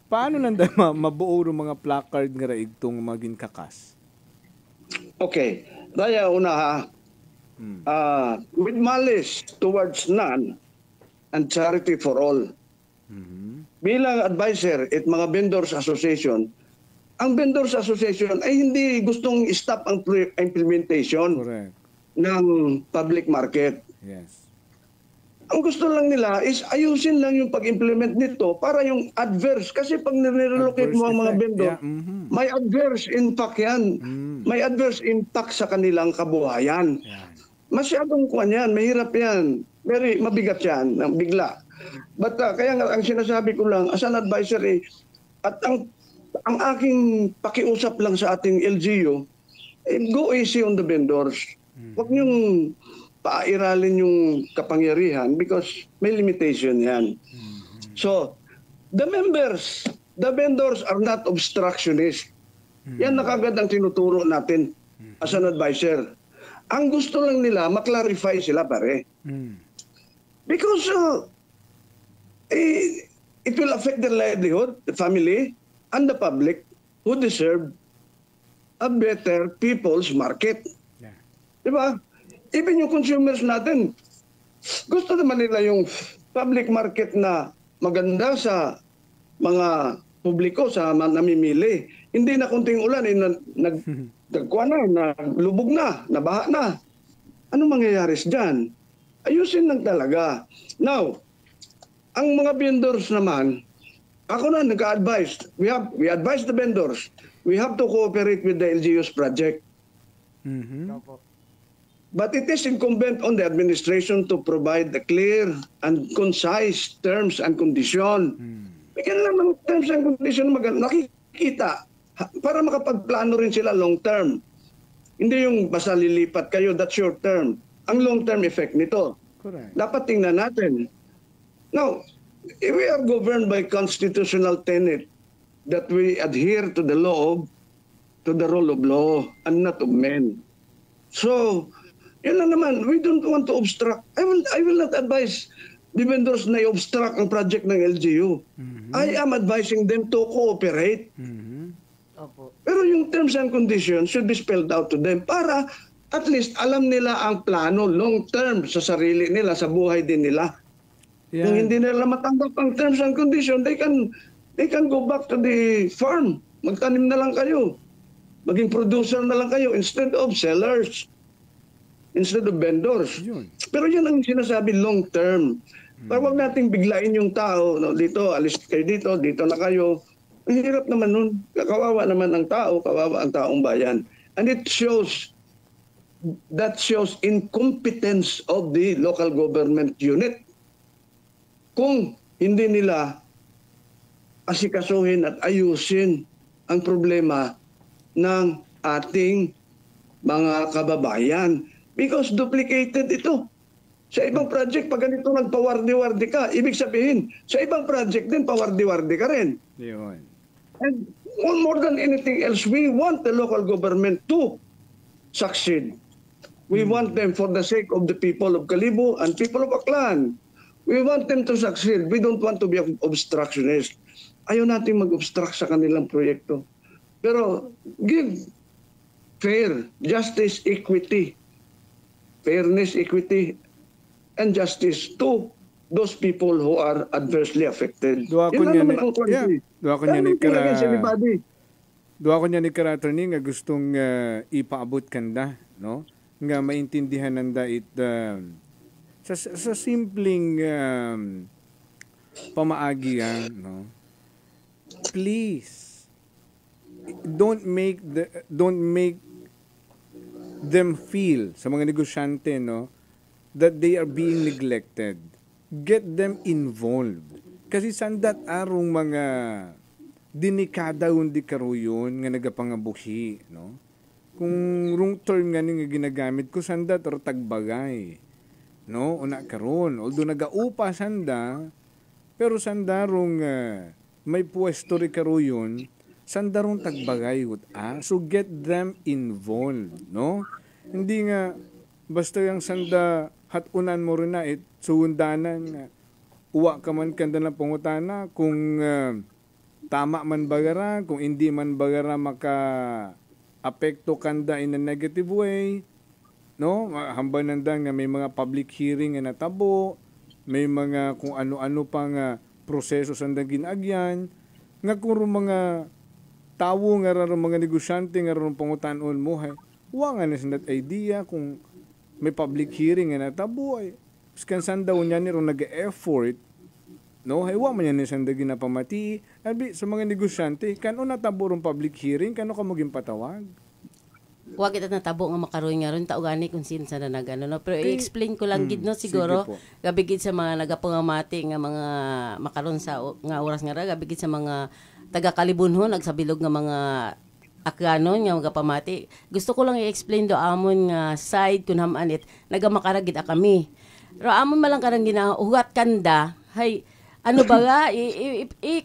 paano nanda mabuo ro mga placard nga raigtong maging kakas? Okay. Daya una ha. With malice towards none and charity for all. Bilang advisor at mga vendors association, ang vendors association ay hindi gustong stop ang implementation Correct. ng public market. Yes. Ang gusto lang nila is ayusin lang yung pag-implement nito para yung adverse. Kasi pag nire-relocate mo ang mga vendor, may adverse impact yan. May adverse impact sa kanilang kabuhayan. Masyadong kuwan yan, mahirap yan. Very mabigat yan, bigla. But kaya nga, ang sinasabi ko lang, as an advisor, at ang aking pakiusap lang sa ating LGU, go easy on the vendors. Huwag niyong paairalin yung kapangyarihan because may limitation yan. So, the vendors are not obstructionists. Yan na kagad ang tinuturo natin as an advisor. Ang gusto lang nila, maklarify sila pare. Because it will affect their livelihood, the family, and the public who deserve a better people's market. Yeah. Diba? Even yung consumers natin, gusto naman nila yung public market na maganda sa mga publiko, sa namimili. Hindi na kunting ulan, nagkuha na, naglubog na, nabaha na. Ano mangyayari dyan? Ayusin lang talaga. Now, ang mga vendors naman, ako na nag-advise. We advise the vendors. We have to cooperate with the LGU's project. But it is incumbent on the administration to provide the clear and concise terms and condition. Bigyan lang ng terms and condition nakikita para makapagplano rin sila long term. Hindi yung basta lilipat kayo, that's short term. Ang long term effect nito. Correct. Dapat tingnan natin. Now, if we are governed by constitutional tenet that we adhere to the law, to the rule of law, and not of men. So, yun lang naman, we don't want to obstruct. I will not advise the vendors na i-obstruct ang project ng LGU. I am advising them to cooperate. Opo. Pero yung terms and conditions should be spelled out to them para at least alam nila ang plano long term sa sarili nila, sa buhay din nila. Yeah. Kung hindi nila matanggap ang terms and conditions, they can go back to the farm. Magtanim na lang kayo. Maging producer na lang kayo instead of sellers. Instead of vendors. Yun. Pero yun ang sinasabi long term. Para wag nating biglain yung tao. No? Dito, alis kayo dito, dito na kayo. Ang hirap naman nun. Kawawa naman ang tao, kawawa ang taong bayan. And that shows incompetence of the local government unit. Kung hindi nila asikasuhin at ayusin ang problema ng ating mga kababayan. Because duplicated ito. Sa ibang project, pag ganito nagpawardi-wardi ka, ibig sabihin, sa ibang project din, pawardi-wardi ka rin. Yun. And more than anything else, we want the local government to succeed. We want them for the sake of the people of Kalibo and people of Aklan. We want them to succeed. We don't want to be obstructionist. Ayaw natin mag-obstruct sa kanilang proyekto. Pero give fair, justice, equity, fairness, equity, and justice to those people who are adversely affected. Dua ko niya ni attorney nga gustong ipaabot kanda, no? Nga maintindihan nanda sa simpleng pamaagi no? Please don't make them feel sa mga negosyante, no, that they are being neglected. Get them involved. Kasi sandat arong mga dinikada undi karuyon nga nagapangabuhi, no? Kung wrong term nga nga ginagamit ko, sandat or tagbagay, no? Una karon, although nagaupa sanda, pero sandarong may pwesto ri karuyon, sandarong tagbagay so get them involved, no? Hindi nga basta yung sanda hatunan mo rin na suundanan uwa ka man kanda na pangutana kung tama man bagara, kung hindi man bagara maka apekto kanda in a negative way, no? Hamban nanda nga may mga public hearing nga natabo, may mga kung ano-ano pang proseso sanda ginagyan, nga kung mga tawo nga ron mga negosyante nga ron pangutanon mo wa nga na sinat idea kung may public hearing nga natabo skansan daw niya ni ron nag-effort, no? Wa man yan sanda ginapamati abi sa mga negosyante kano natabo ron public hearing kano ka maging patawag. Wa kita natabo nga makaroon nga ron taugani kung sin sa nagano, no? Pero i-explain ko lang gid no siguro gabigid sa mga nagapangamati nga mga makaroon sa nga oras nga ra gabigid sa mga taga Kalibunhon nagsabilog nga mga akano nga magapamati. Gusto ko lang i-explain do amon nga side kun hamanit nagamakaragid kami. Ro amon malang karang ginahugat kanda, hay ano ba nga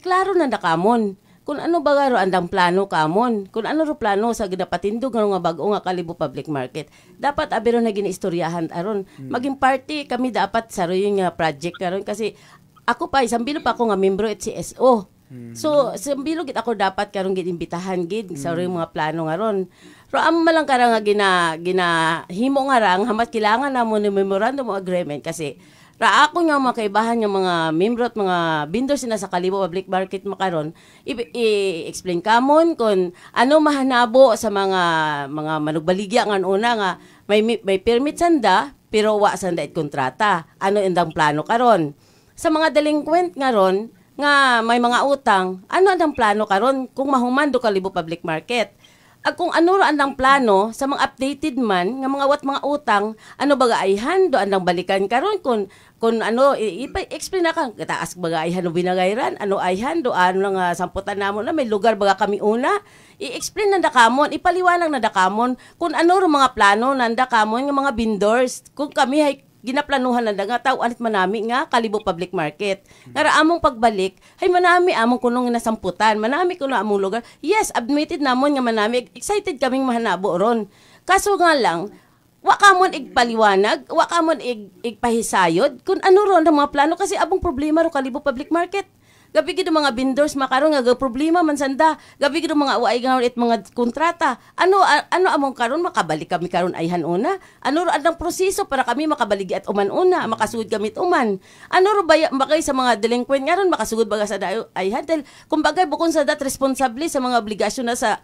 klaro na kamon. Kung ano ba nga ro andang plano kamon. Kung ano ro plano sa ginapatindog nga bag-o nga Kalibo Public Market. Dapat abiro na ginaistoryahan aron. Maging party kami dapat sa ro yung project karon kasi ako pa isang bilo pa ako nga membro at CSO. So, sa bilog ako dapat karong ginimbitahan gid sa ring mga plano nga ron. Pero amo malang karang nga himo nga rang hamat kailangan namo ni memorandum of agreement kasi ra ako nga makaibahan nga mga membro at mga vendors na sa Kalibo Public Market makaron i-explain kamon kung ano mahanabo sa mga manugbaligya nga una nga may permit sanda pero wa sanda it kontrata. Ano indang plano karon? Sa mga delinquent nga ron nga may mga utang, ano ang plano karon kung mahuman do Kalibo Public Market? Ag kung ano ra andang plano sa mga updated man nga mga utang, ano baga ayhan do andang balikan karon kung ano i-explain na kang taas baga ayhan no binagayran, ano ayhan do ano nga samputan namo na may lugar baga kami una, i-explain na dakamon, ipaliwanag na dakamon kung ano ro mga plano nanda kamon nga mga vendors kung kami ay ginaplanuhan na nga tao anit manami nga Kalibo Public Market. Ngara among pagbalik, hay manami among kunong nasamputan, manami kuno among lugar. Yes, admitted namon nga manami, excited kaming mahanabo ron. Kaso nga lang, wa kamon igpaliwanag, wa kamon igpahisayod kung ano ron ang mga plano kasi abong problema ro Kalibo Public Market. Gabi gid mga vendors makaron nga problema man sanda. Gabi gid mga uay nga it mga kontrata. Ano among karon makabalik kami karon ayhan una? Ano ro adang proseso para kami makabalik at uman una, makasugod kami uman? Ano ro bagay sa mga delinquent nga ron makasugod baga sa ayhan dahil kumbaga bukod sa dat responsable sa mga obligasyon na sa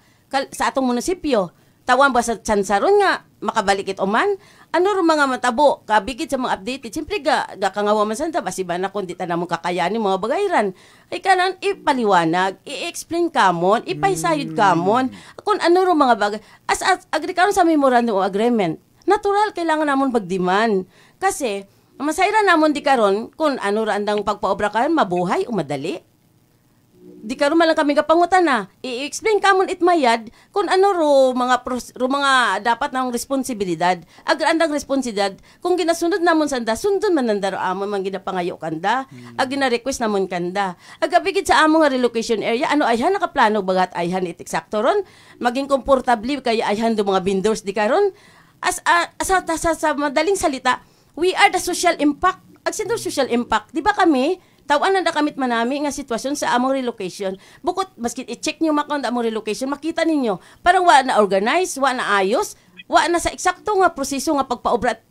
atong munisipyo. Tawan ba sa tsansaron nga makabalik it uman? Ano ro mga matabo kabigit sa mga updated siyempre kangawa man sanda basi ba na kun di ta namon kakayanin mga bagayran ay kanan ipaliwanag i-explain kamon ipahisayod kamon kung ano ro mga bagay as agree karon sa memorandum of agreement natural kailangan namon magdemand kasi masayra namon di karon kung ano ra andang pagpaobra karon mabuhay o madali. Di karon man lang kami kapangutan na i-explain kamon itmayad kung ano ro mga dapat nang responsibilidad andang responsibilidad kung ginasunod namon sanda sundon man nanda ro amon man ginapangayo kanda gina-request namon kanda agabigid sa among nga relocation area ano ayhan nakaplano bagat ayhan it eksakto ron maging komportable kay ayhan do mga vendors di karon sa madaling salita we are the social impact agsindo social impact di ba kami tawan na kamit manami nga sitwasyon sa among relocation. Bukod, maski i-check nyo makon among relocation, makita ninyo, parang wa na organize, wa na ayos, wa na sa eksakto nga proseso nga pagpaobra at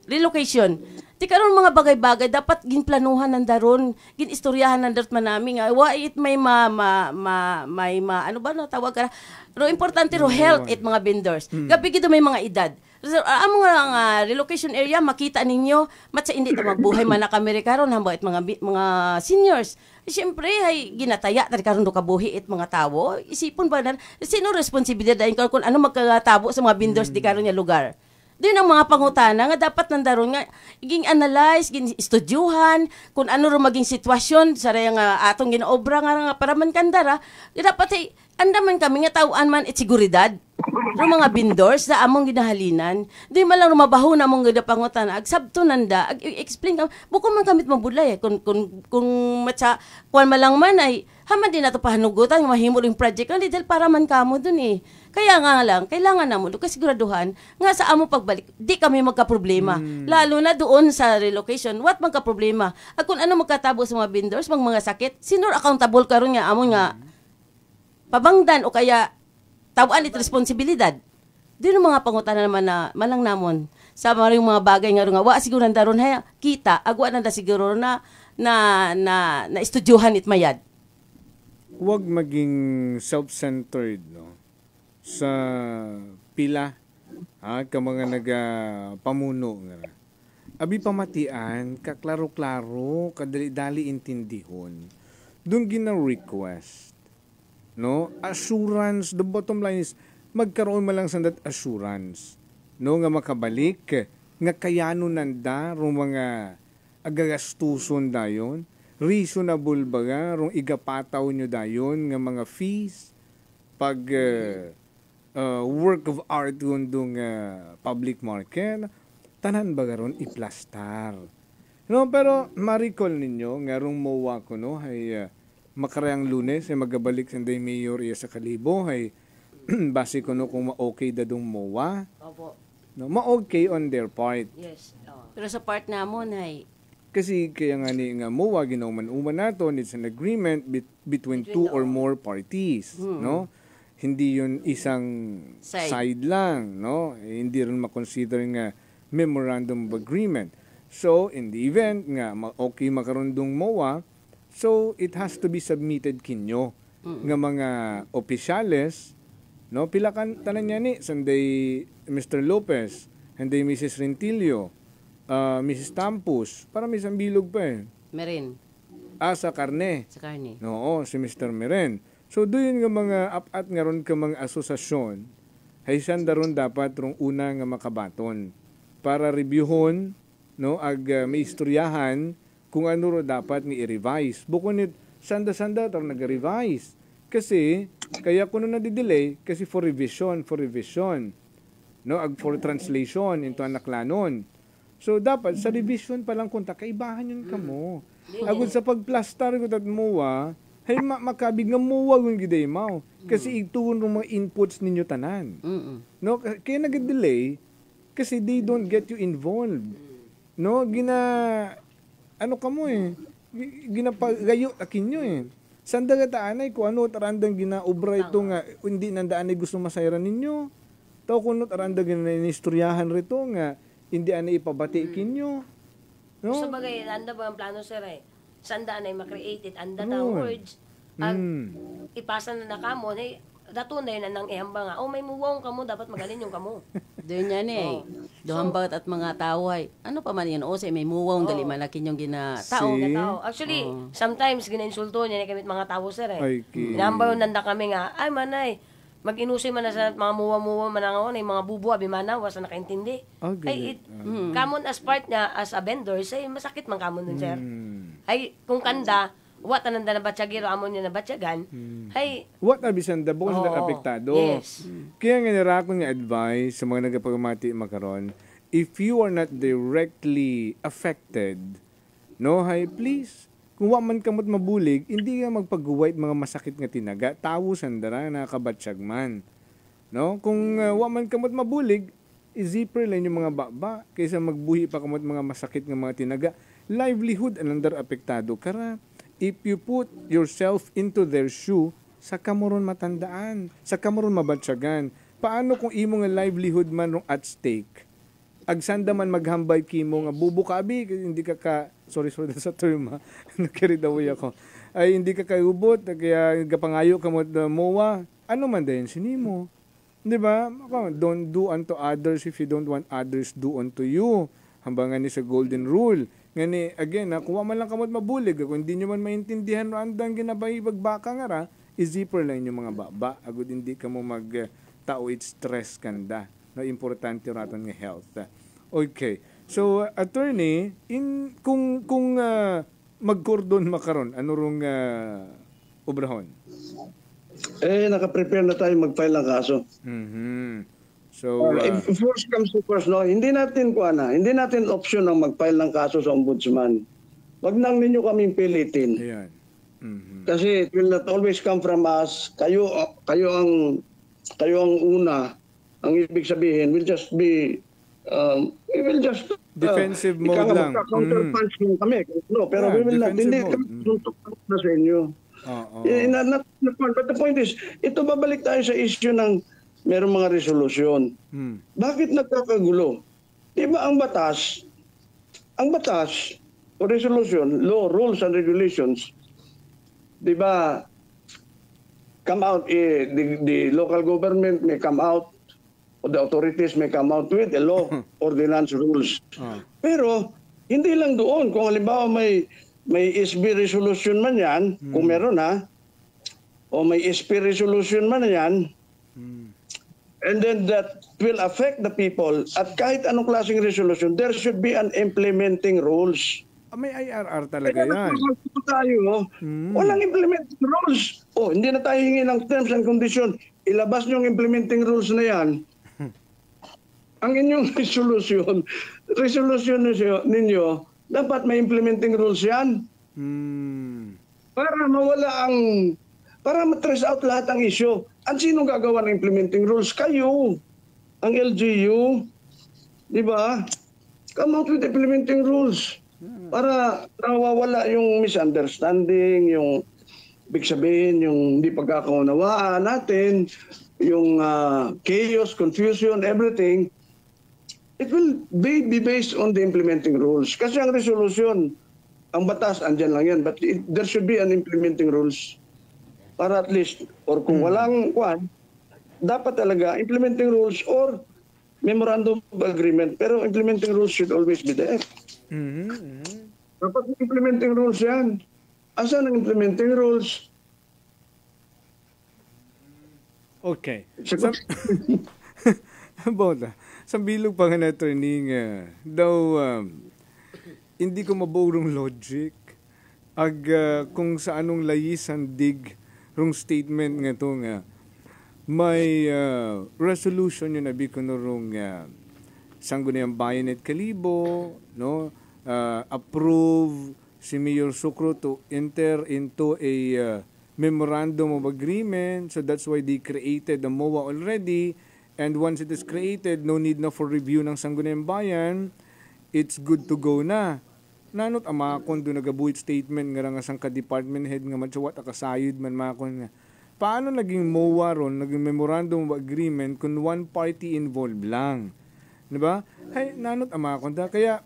relocation. Di karon mga bagay-bagay, dapat ginplanuhan ng daron, ginistoryahan ng daron manami nga, wa it may ano ba na tawag ka na? Pero importante ro health it mga vendors. Gabi gito may mga edad. So, among relocation area makita ninyo matsa hindi ta magbuhay man na kami karon hamba it mga seniors. Siyempre ay ginataya tadi karon do kabuhi it mga tawo. Isipon ba na sino responsibilidad dayon kung ano magkatabo sa mga vendors di karon nga lugar. Doon ang mga pangutana nga dapat nandaron nga iging analyze, iging estudyuhan kung ano ro maging sitwasyon sa rayang atong ginaobra nga para man kandara. Dapat ay andaman kami nga tawaan man it seguridad. Ro mga vendors na among ginahalinan, di man lang mabaho na among gida pangutana, agsabto nanda, explain ka, bukod man kamit mabulay kung matsa kuan malang man ay haman din nato pahanugutan mahimo ring project ni dahil para man kamo dun eh. Kaya nga lang, kailangan namo kasiguraduhan nga sa amo pagbalik, di kami magka-problema. Lalo na doon sa relocation, what magka-problema? At kung ano magkatabo sa mga vendors, mga sakit, sino accountable karon nga amo nga pabangdan o kaya tawan it responsibilidad. Di mga pangutana naman na malang namon sa mga bagay nga wa siguro nandaron hay kita agwa na siguro na estudyuhan it mayad. Huwag maging self-centered no sa pila ka mga pamuno nga. Abi pamatian kaklaro-klaro kadali-dali intindihon. Doon gina-request no assurance, the bottom line is magkaroon man lang sa that assurance no nga makabalik nga kayano nanda ro mga agagastuson dayon reasonable ba nga rong igapataw nyo dayon nga mga fees pag work of art kundong public market, tanan ba garon iplastar. No, pero ma-recall ninyo, ngarong mowa ko, no, ay makarayang Lunes, ay magabalik sa mayor iya sa Kalibo, ay base ko no kung ma-okay dadong mowa. Opo. No, ma-okay on their part. Yes. Pero sa part namon ay Kasi kaya nga ni nga mowa ginauman-uman naton, it's an agreement between two or more parties, no? Hindi yun isang side lang, no? Hindi rin makonsider nga memorandum of agreement. So, in the event nga okay makarundong mowa, so it has to be submitted kinyo nga mga opisyales, no? Pila kan tanan niya ni sanday Mr. Lopez, handay Mrs. Rentillo, Mrs. Tampus, para may isang bilog pa eh. merin Sa karne. sa karne. Oo, si Mr. Meren. So, doon nga mga apat nga ron ka mga asosasyon, ay sandaron dapat rong una nga makabaton para reviewon, no, ag may istoryahan kung ano ro dapat ni i-revise. Bukod nit, sanda-sanda tarong nag-revise. Kasi, kaya kuno na-delay, kasi for revision, no, ag for translation into anaklanon. So, dapat, sa revision pa lang kunta, kaibahan yun ka mo. Agud sa pagplastar ko tat muwa, hay makabig nga muwa kung giday mo. Kasi ituon ng mga inputs ninyo tanan. No, kaya nag-delay, kasi they don't get you involved. No, ano ka mo eh, ginapagayo akin nyo eh. Sanda ka taanay, kung ano tarandang ginaobra ito nga, hindi nandaanay gusto masayran ninyo. Tao kung ano tarandang ginaistoryahan rito nga, hindi ana ipabati kinyo. No? So bagay, anda ba ang plano sir eh? Sanda na ma-create it, anda ta words. Ag ipasa na nakamo, hey, dato na yun nang ihamba nga. Oh, may muwang kamo, dapat magaling yung kamo. Doon yan eh. Dohambat at mga tao ay, ano pa man yan, o say may muwang gali malakin yung ginatao. Actually, sometimes ginainsulto niya kamit mga tao sir eh. Ay, Inamba yun nanda kami nga, ay manay, mag-inusoy man na sa mga muwa-muwa manangaw na yung mga bubuwa, bimana, wasa nakaintindi. Ay, kamon as part niya, as a vendor, say, masakit man kamon nun, sir. Ay, kung kanda, wat ananda na batyagiro, amon niya na batyagan, ay, what abisan da, bukod na apektado. Yes. Kaya nga nirakon nga advice sa mga nagapagmati makaron, if you are not directly affected, no, hay, please, kung wa man kamot mabulig, hindi ka magpag-white mga masakit nga tinaga, tawo sandara na kabatsyag man. No? Kung wa man kamot mabulig, i-zipper lang yung mga baba, kaysa magbuhi pa kamot mga masakit nga mga tinaga. Livelihood anandar apektado. Kara, if you put yourself into their shoe, sa kamoron matandaan, sa kamoron mabatsyagan. Paano kung imo nga livelihood man rong at stake? Agsanda man maghambay kimo nga bubukabi, hindi ka sorry sa term ha, carried away ako. Ay hindi ka kayubot, kaya gapangayo ka mo mowa, ano man din sinimo. 'Di ba? Don't do unto others if you don't want others do unto you. Hambangan ni sa golden rule. Ngani again, kung man lang kamot mabulig, kung hindi nyo man maintindihan no andang ginabay bagbaka nga ra, i-zipper lang yung mga baba. Agud hindi ka mo mag tao it stress kanda. No, importante raton nga health. Okay. So, attorney, kung mag-cordon makaron, ano rong obrahon? Naka-prepare na tayo mag-file ng kaso. So, if first comes to first, no, hindi natin option ang mag-file ng kaso sa ombudsman. Wag nang ninyo kaming pilitin. Ayan. Kasi it will not always come from us. Kayo ang una. Ang ibig sabihin will just be we will just defensive mode lang. Counterpunch kami. No, pero we will not. Hindi kami tutok na sa inyo. But the point is, ito babalik tayo sa issue ng merong mga resolusyon. Bakit nagkakagulo? Diba ang batas o resolution, law, rules and regulations, diba, come out, the local government may come out, o the authorities may come out with a law, ordinance, rules. Pero, hindi lang doon. Kung halimbawa may SB resolution man yan, kung meron o may SP resolution man yan, and then that will affect the people, at kahit anong klaseng resolution, there should be an implementing rules. May IRR talaga yan. Walang implementing rules. Oh, hindi na tayo hingi ng terms and condition. Ilabas niyo yung implementing rules na yan. Ang inyong resolution ninyo, dapat may implementing rules yan. Para mawala para matrace out lahat ng issue. At sino gagawa ng implementing rules? Kayo, ang LGU. Di ba? Come out with implementing rules. Para nawawala yung misunderstanding, yung ibig sabihin, yung hindi pagkakaunawaan natin, yung chaos, confusion, everything. It will be based on the implementing rules. Kasi ang resolution, ang batas, andyan lang yan. But there should be an implementing rules. Para at least, or kung walang dapat talaga implementing rules or memorandum of agreement. Pero implementing rules should always be there. Dapat implementing rules yan. Asan ang implementing rules? Okay. Sa bilog pa nga na training, hindi ko maburong logic kung sa anong layisan dig rung statement nga to nga may resolution yun nabi ko rung Sangguniang Bayan at Kalibo, no? Approve si Mayor Sucro to enter into a memorandum of agreement. So that's why they created the MOA already. And once it is created, no need na for review ng Sangguniang Bayan. It's good to go na. Nanot amakon do nagabuhit statement nga nga sang ka-department head nga matsuwat akasayod man makon nga. Paano naging MOA ron, naging memorandum of agreement kung one party involved lang? Diba? Hay, nanot amakon da. Kaya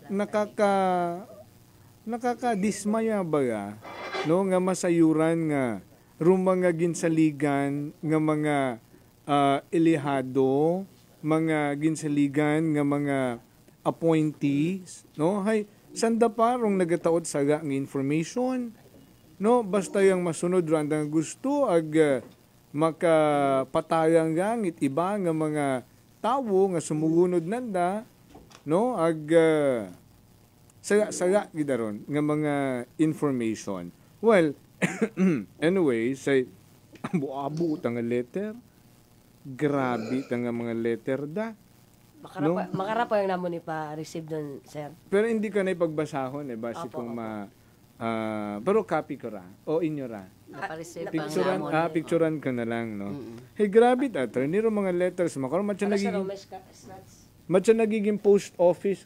nakakadismaya ba no nga masayuran nga rumanga ginsaligan nga mga ilihado, mga ginsaligan nga mga appointees, no? Hay, sanda parong nagataod saga ng information, no? Basta yung masunod randang gusto makapatayang gangit iba nga mga tao nga sumugunod nanda, no? Saga gidaron nga mga information. Well, anyway, say abu-abu tang letter. Grabe tanga mga letter da. Makarap pa yung namo ni pa-receive doon, sir. Pero hindi ka na ipagbasahon base kung pero copy ko ra o inyo ra. Picturean ko na lang, no. Hey, grabe ta, niro mga letters makaron matcha nagiging post office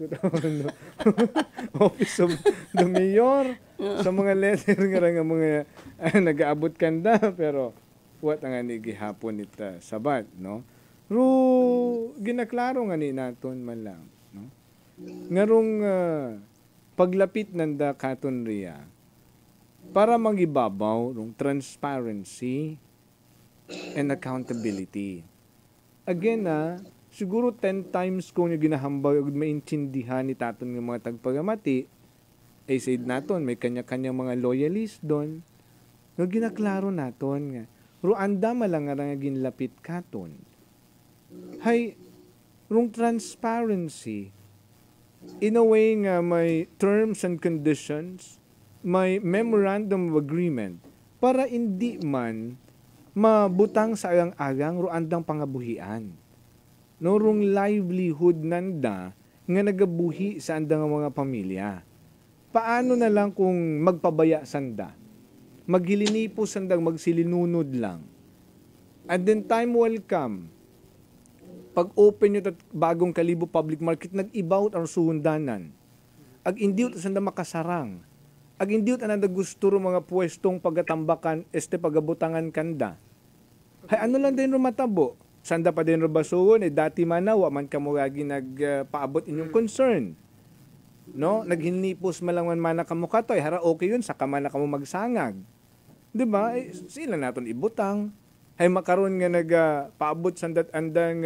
office of the mayor sa mga letter nga mga nag-aabot kanda pero what ang ani gihapon ita sabat, no? Ru ginaklaro nga ni naton man lang, no? Ngarong paglapit nanda katon riya para mangibabaw rung transparency and accountability. Again siguro 10 times kung yung ginahambay ug maintindihan ni taton nga mga tagpagamati said naton may kanya-kanyang mga loyalist doon. No ginaklaro naton nga ru anda malang nga ginlapit katon. Hay, rung transparency, in a way nga may terms and conditions, may memorandum of agreement, para hindi man mabutang sa agang-agang ru andang pangabuhian. No, rung livelihood nanda nga nagabuhi sa andang mga pamilya. Paano na lang kung magpabaya sanda? Maghilinipo sandang magsilinunod lang. And then time will come. Pag open nyo bagong Kalibo Public Market, nag-ibaut ang suhundanan. Ag indiut sanda makasarang. Ag indiut ananda gusto mga pwestong pagatambakan, pagabutangan kanda. Hay ano lang din rumatabo. Sanda pa din rubasuon, dati manawa man kamo gagi nagpaabot inyong concern. No? Naghinipos malang man kamo katoy, hara okay yun, saka man kamo magsangag. Diba? Sila naton ibutang. Hay makaron nga nagpaabot sandat andang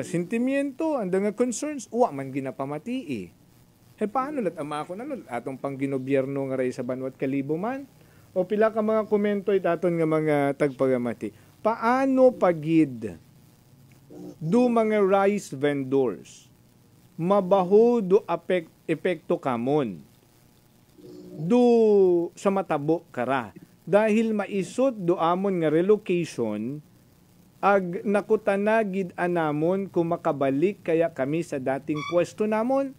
sentimiento, andang concerns, uwa man ginapamati Hay paano lat ama ako na atong pangginobierno nga ray sa Banwat Kalibo man? O pila ka mga komento itaton nga mga tagpagamati. Paano pagid do mga rice vendors mabaho do epekto kamon? Do sa matabo kara. dahil maisot do amon nga relocation ag nakutanagid anamon kung makabalik kaya kami sa dating pwesto namon.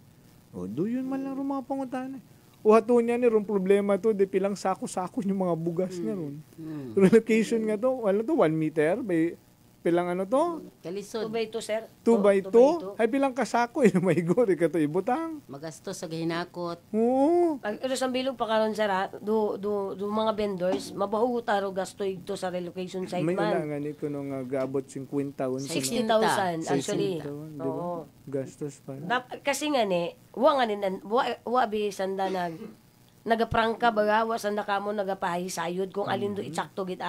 O do yun man lang ron mga pangutana. O hato niya ni ron problema to, di pilang sako-sako yung mga bugas nga ron. Relocation nga to, wala to, 1 meter, by pilang ano to? Kalisod. 2x2, sir. 2x2? Ay pilang kasako, may gori ka to ibutang. Magastos sa gahinakot. Oo. Ang sa bilog pa karon sir, ha? Do mga vendors, mabahugot aro gasto ito sa relocation site May man. ulangan ko nung gaabot 50 unsa 60,000 actually. 60,000, di ba? Oo. Gastos pa. Kasi nga ni, wa bi sanda nagaprangka baga, wa sanda kamo nagapahisayod kung alin do itsakto gid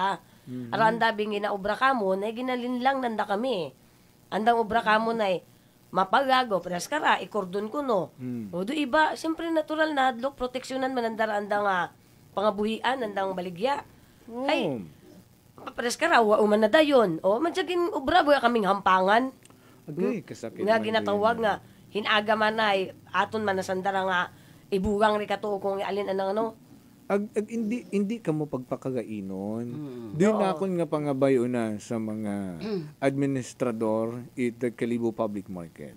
Aranda bing ginaobra kamo, na ginalin lang nanda kami. Andang obra kamo na mapagago, peras kara, ikordon ko no. O do iba, siyempre natural na hadlok, proteksyonan manandara andang pangabuhian, andang baligya. Ay, peras kara, wa uman na dayon. O, madyagin obra, buya kaming hampangan. Agay, kasakit Nga man ginatawag din. nga, hinaga man na, aton man nasandara nga, ibugang ri kato kung alin anang ano. Hindi ka mo pagpakagainon. Doon na ako nga pangabayo na sa mga administrador ito Kalibo Public Market.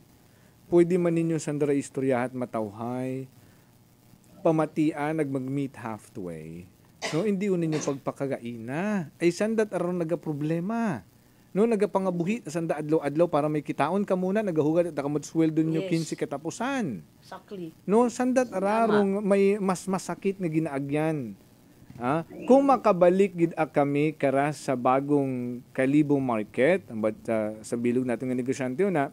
Pwede man ninyo sandara istorya at matawhay, pamatian, nagmag-meet halfway. No, hindi ninyo pagpakagaina. Ay sandat aron nagaproblema. No, nagapangabuhi sanda adlaw-adlaw para may kitaon ka muna, nagahugad at akamot sweldo nyo 15 katapusan. Exactly. No, sandat ararong may mas masakit nga ginaagyan. Kung makabalik gid kami kara sa bagong Kalibo Market, but sa bilog natin nga negosyante na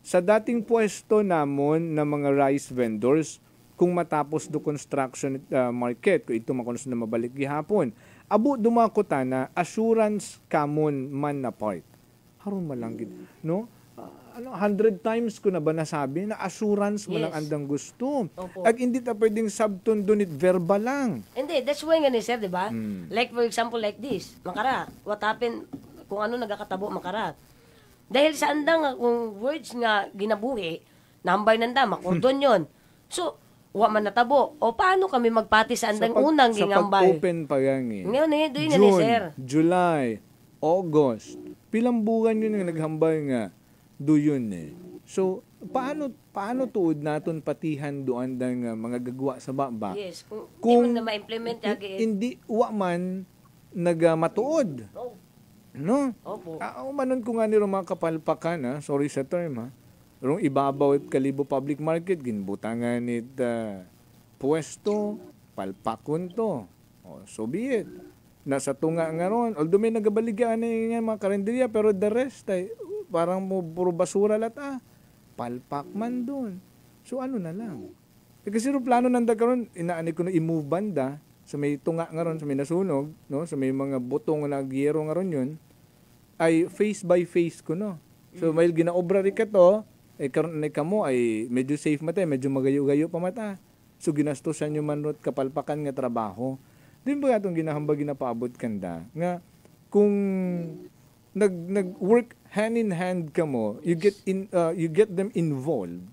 sa dating pwesto namon na mga rice vendors, kung matapos do construction market, kung ito makunos na mabalik gihapon, abo dumakuta na assurance kamon man na part. Haron malangit, no? 100 times ko na ba nasabi na assurance mo lang andang gusto. Opo. Ag hindi ta pwedeng subtundunit verbal lang. Hindi, that's why nga ni sir, di ba? Like for example like this, makara, what happened, kung ano nagakatabo, makara. Dahil sa andang kung words nga ginabuhi, nambay nanda, makordon yon. So, wa man natabo. O paano kami magpati sa andang unang gingambay? Sa pag-open pa yan eh. Ngayon eh, doon ni sir. July, August, pilang buwan yun yung naghambay nga, do yun eh. So, paano tuod naton patihan doon ng mga gagwa sa baba? Yes, kung hindi mo na ma-implement hindi wa man nagamatuod. Oh. No? Opo. Umanon ko nga ni mga kapalpakan, sorry sa term Rong ibabaw at Kalibo Public Market, ginbutangan it pwesto, palpakon to. So be it. Nasa tunga nga ron. Although may nagabaligyan na yung mga karinderya, pero the rest ay parang puro basura lata. Palpak man doon. So ano na lang. Kasi plano nanda karon inaani ko na i-move banda sa may tunga nga ron, sa may nasunog, no? Sa may mga butong na giyero nga ron yun, ay face by face ko, no? So may ginaobra rin ka to, karon na kamo ay medyo safe mata, medyo magayo-gayo pa mata. So ginastosan nyo man rot kapalpakan nga trabaho. Din ba atong ginahambag ginapaabot kanda nga kung nag-work hand in hand ka mo, you get them involved.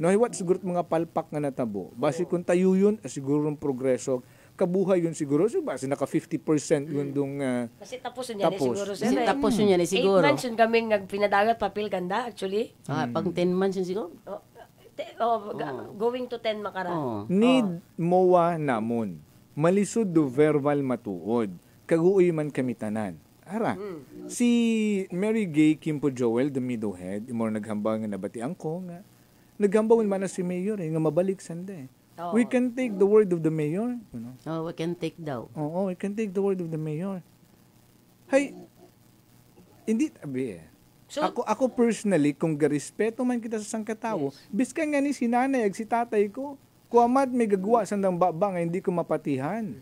No, what siguro mga palpak nga natabo. Basi kung tayo yun, siguro ng progreso, kabuhay yun siguro. So basi naka 50% yun dong kasi tapos niya ni siguro sir. Kasi tapos niya ni siguro. 8 months yun kaming nagpinadagat papel ganda actually. Pag 10 months yun siguro. Going to 10 makara. Need mowa namon. Malisod do verbal matuod. Kaguoy man kami tanan. Ara, si Mary Gay Kimpo Joel, the middlehead, imor naghambang nga nabatian ko nga. Naghambang man na si Mayor nga mabalik sanda. We can take the word of the Mayor. You know? We can take daw. Oo, we can take the word of the Mayor. Hay, hindi tabi So, ako personally, kung garespeto man kita sa sangkatawo, biskan nga ni si nanay ag si tatay ko, kuamat may gagawa sandang baba nga hindi ko mapatihan.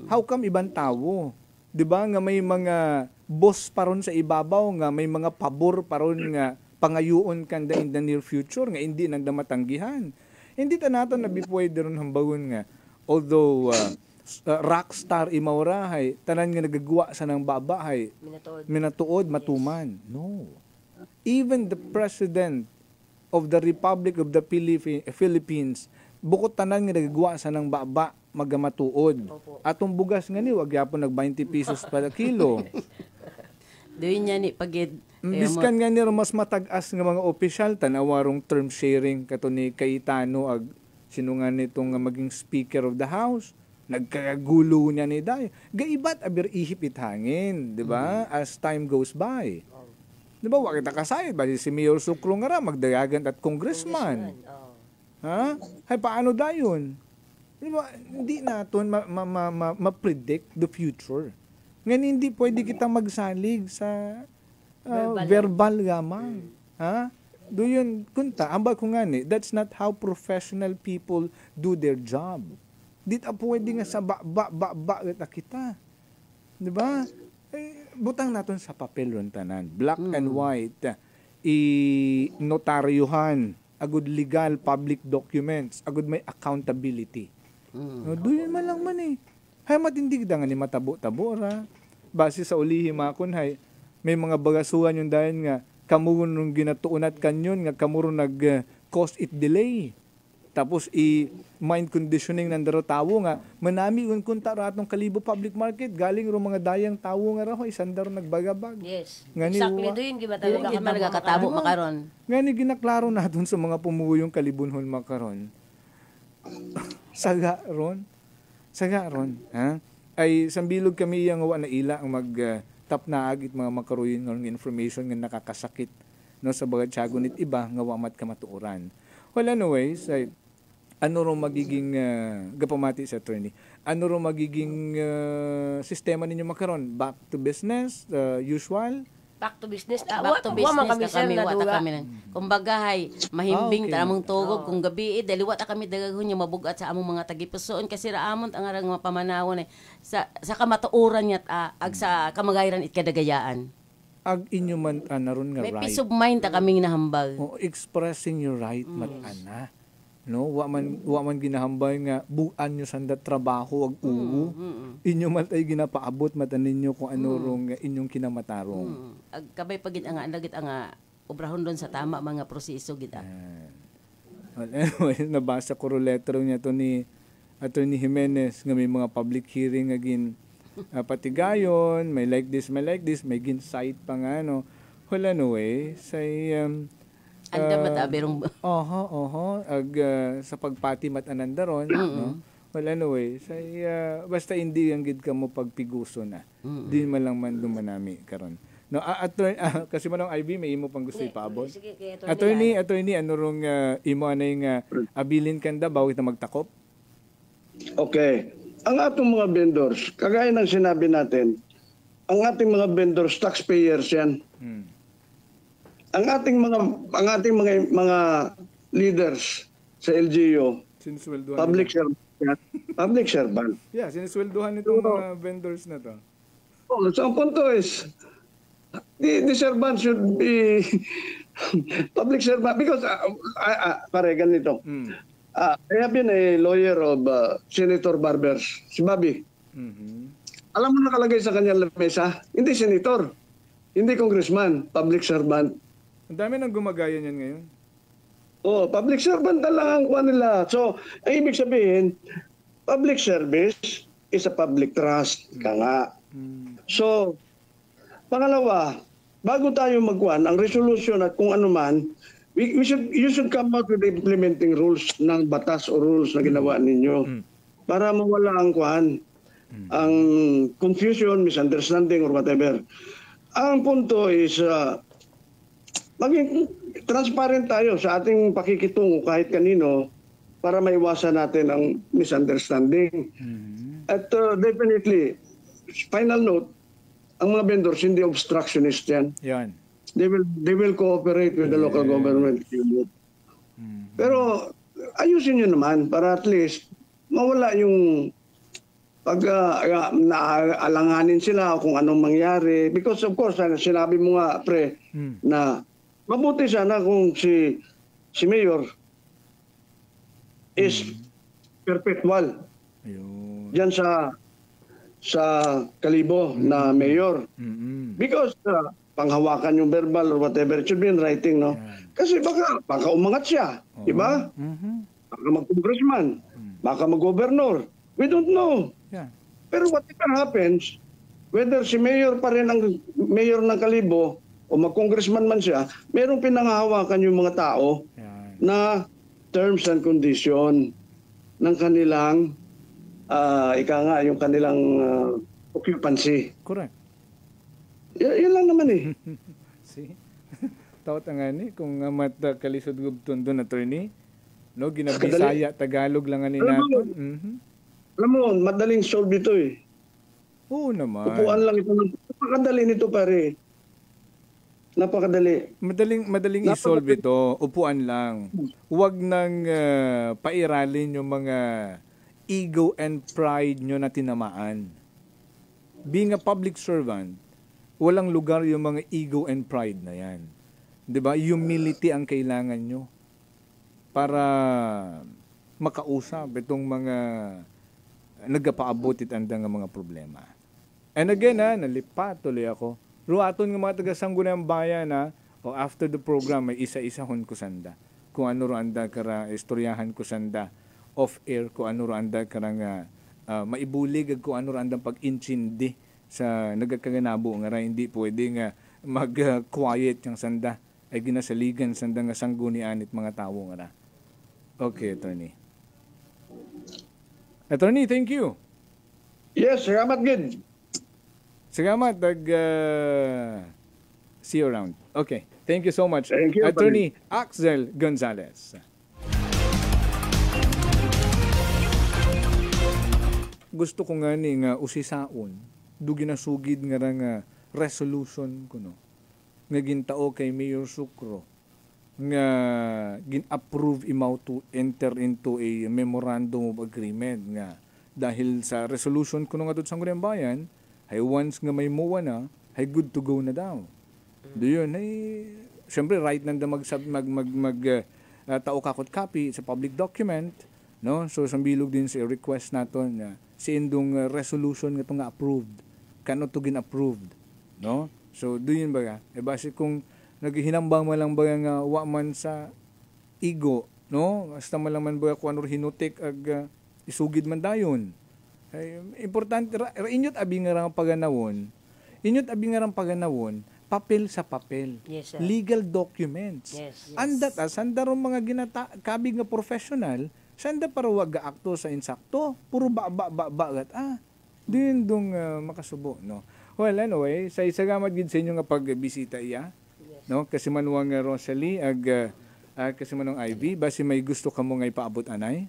How come ibang tao? 'Di ba nga may mga boss paron sa ibabaw nga may mga pabor paron nga pangayuon kanda in the near future nga hindi nang damatanggihan. Hindi ta naton nabipwede ron hambagon nga although rockstar imaurahay tanan nga nagagawa sa nang babahay minatuod matuman. No. Even the president of the Republic of the Philippines bukod tanan nga nagagawa sa nang baba magamatuod. Atong bugas nga ni, wag yapon nag 20 pesos per kilo. Doon niya ni pagid. Biskan nga ni mas matag-as nga mga opisyal, tanawarong term sharing kato ni Cayetano ag sino nga nitong maging Speaker of the House. Nagkagagulo niya ni Day. Gaibat aber ihip hangin, di ba? As time goes by. Di ba, wag kita kasayad. Basi si Mayor Sucro nga ra, magdayagan at congressman. Ha? Hay, paano dayon? Di ba, hindi natin ma-predict the future. Ngayon, hindi pwede kita magsalig sa verbal gamang. Ha? Do yun, kunta, amba ko nga ni, that's not how professional people do their job. Di ta pwede nga sa ba kita. Di ba? Butang natin sa papel ron tanan. Black and white. I-notaryuhan. Agud legal public documents. Agud may accountability. Doon man lang man eh. Hay matindig da nga ni matabo-tabo ra. Base sa ulihi makon hay, may mga bagasuhan yung dahil nga kamuron nung ginatuunat kanyon nga kamuron nag-cause it delay. Tapos mind conditioning ng daro tawo nga manami kun ta ratong Kalibo Public Market galing ro mga dayang tawo nga raho isan daro nagbagabag. Yes. Ngani, Exactly doon gimatalaga ka nagakatabo makaron. Ngani ginaklaro naton sa mga pumuyong kalibunhon makaron. Saga ron, ha? Ay sambilog kami yang wa na ila ang mag tap na agit mga makaruyon ng information nga nakakasakit no sa bagay tiyago nit iba nga wa mat kamatuoran. Well anyways, ano ro magiging gapamati sa attorney? Ano ro magiging sistema ninyo makaron? Back to business, usual? Back to business. Back to business kami na kami, wata kami. Kumbaga hay, mahimbing okay. Tamong tugog kung gabi, dali wata kami dagahon yung mabugat sa among mga tagipusoon kasi raamon ang arang mga pamanawon sa kamatuoran niya ag sa kamagayran it kadagayaan. Ag inyo man naron nga May right. peace of mind ta kaming nahambal. Expressing your right mat-ana. No, wa man ginahambay nga buan nyo sanda trabaho ag uwo. Inyo man ay ginapaabot mata ninyo kung ano rong inyong kinamatarong. Ag kabay pagid ang lagit ang obrahon doon sa tama mga proseso gid. Well, anyway, nabasa ko ro letter niya to ni Attorney Jimenez nga may mga public hearing agin patigayon, may like this, may gin-cite pa nga no. Well, anyway, say anda mataberong sa pagpati mat-anandaron, no? Well, anyway, say basta hindi ang gid ka mo pagpiguso na. Di man lang man dumanami karon. No, kasi manong IB may imo pang gusto ipaabot. Attorney, ano rong imo anay nga abilin kanda bawit na magtakop? Okay. Ang atong mga vendors, kagaya ng sinabi natin, ang ating mga vendors, taxpayers yan. Ang ating mga leaders sa LGU, public servant. Yeah, sinisweldohan itong mga vendors na to. So ang punto is, the servant should be public servant because pare ganito. I have been a lawyer of Senator Barbers, si Bobby. Alam mo nakalagay sa kanyang mesa, hindi senator, hindi congressman, public servant. Ang dami nang gumagaya niyan ngayon. Oh, public servant na lang ang kuha nila. So, ang ibig sabihin, public service is a public trust. Ka nga. So, pangalawa, bago tayo magkuhan, ang resolution at kung ano man, you should come out with implementing rules ng batas o rules na ginawa ninyo para mawala ang kuhan, ang confusion, misunderstanding, or whatever. Ang punto is, maging transparent tayo sa ating pakikitungo kahit kanino para maiwasan natin ang misunderstanding. At definitely, final note, ang mga vendors hindi obstructionist yan. Yan. They will cooperate with the local government. Pero ayusin nyo naman para at least mawala yung pag naalanganin sila kung anong mangyari. Because of course, sinabi mo nga, pre, na mabuti sana kung si Mayor is perpetual. Diyan sa Kalibo na Mayor. Because panghawakan yung verbal or whatever, it should be in writing, no? Kasi baka umangat siya, di ba? Baka mag-congressman, baka mag-governor. We don't know. Yeah. Pero whatever happens, whether si mayor pa rin ang mayor ng Kalibo o mag-congressman man siya, merong pinanghahawakan yung mga tao na terms and condition ng kanilang yung kanilang occupancy. Correct. Yan lang naman eh. See? Tawat nga ni kung mata kalisod gubton doon, attorney. No, ginabisaya, Tagalog lang ani nato. Alam mo, madaling solve ito eh. Oo naman. Upuan lang ito. Napakadali nito, pare. Napakadali. Madaling i-solve ito. Upuan lang. Huwag nang pairalin yung mga ego and pride nyo na tinamaan. Being a public servant, walang lugar yung mga ego and pride na yan. 'Di ba? Humility ang kailangan nyo para makausap itong mga nagpaabot itandang mga problema. And again, nalipat tuloy ako. Ruaton ng mga taga-Sangguniang Bayan o after the program, may isa-isa hon ko sanda. Kung ano ro anda kara istoryahan ko sanda off-air, kung ano ro anda kara nga maibulig, kung ano ro andang pag-inchindi sa nagkaganabo nga hindi pwede nga mag-quiet yung sanda ay ginasaligan sanda nga sanggunian it mga tao nga. Okay, attorney. Attorney, thank you. Yes, salamat good. Salamat. See you around. Okay. Thank you so much. Thank you, Attorney Axel Gonzalez. Gusto ko nga ni nga usisaon, dugi na sugid nga nga resolution ko no. Nga gintao kay Mayor Sucro nga gin-approve imaw to enter into a memorandum of agreement nga dahil sa resolution ko nga sa Sangguniang Bayan ay once nga may muwa na ay good to go na daw. Doon ay syempre right nanda tao kakot copy sa public document, no? So sambilog din sa request naton na si indong resolution nga nga approved kano to gin-approved, no? So doon ba base kung naghinambang man lang ba nga wa man sa ego, no? Basta man lang man ba kung ano hinutik ag isugid man dayon. Ay importante inyot abi nga rang paganawon. Inyot abi nga rang paganawon, papel sa papel. Yes, sir. Legal documents. Yes. Anda sanda ron mga kabig nga professional, sanda para wag gaakto sa insakto, puro ba din dong makasubo, no. Well, anyway, sa isagamad gid sa inyo nga pagbisita iya. No, kasi manuang Rosalie kasi manong Ivy, basi may gusto ka mo nga ipaabot anay?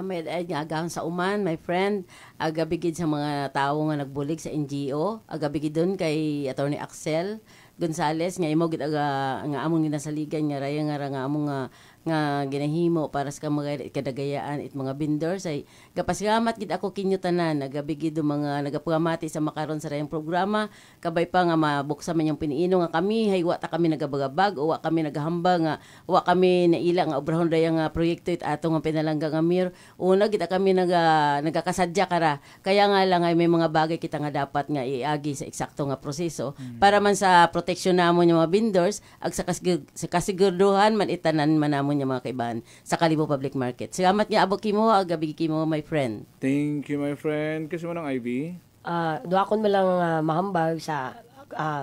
May agahon sa uman, my friend, agabigid sa mga tao nga nagbulig sa NGO, agabigid doon kay Attorney Axel Gonzalez nga imo gid nga among ginasaligan nga raya nga among nga ginahimo para sa mga kadagayaan it mga vendors ay gapasalamat gid ako kinyo tanan nagabigid do mga nagapugamati sa makaron sa rayang programa kabay pa nga mabuksa man yung piniino nga kami hay wa ta kami nagabagabag o wa kami nagahamba nga wa kami naila nga obrahon rayang proyekto it ato nga pinalangga nga mayor una kita kami nagakasadya kara kaya nga lang ay may mga bagay kita nga dapat nga iagi sa eksakto nga proseso para man sa proteksyon namon yung mga vendors ag sa kasiguraduhan man itanan man namon yung mga kaibahan sa Kalibo Public Market. Salamat nga abot kimo agabi kimo my friend. Thank you my friend. Kasi mo ng Ivy. Duakon mo lang mahambag sa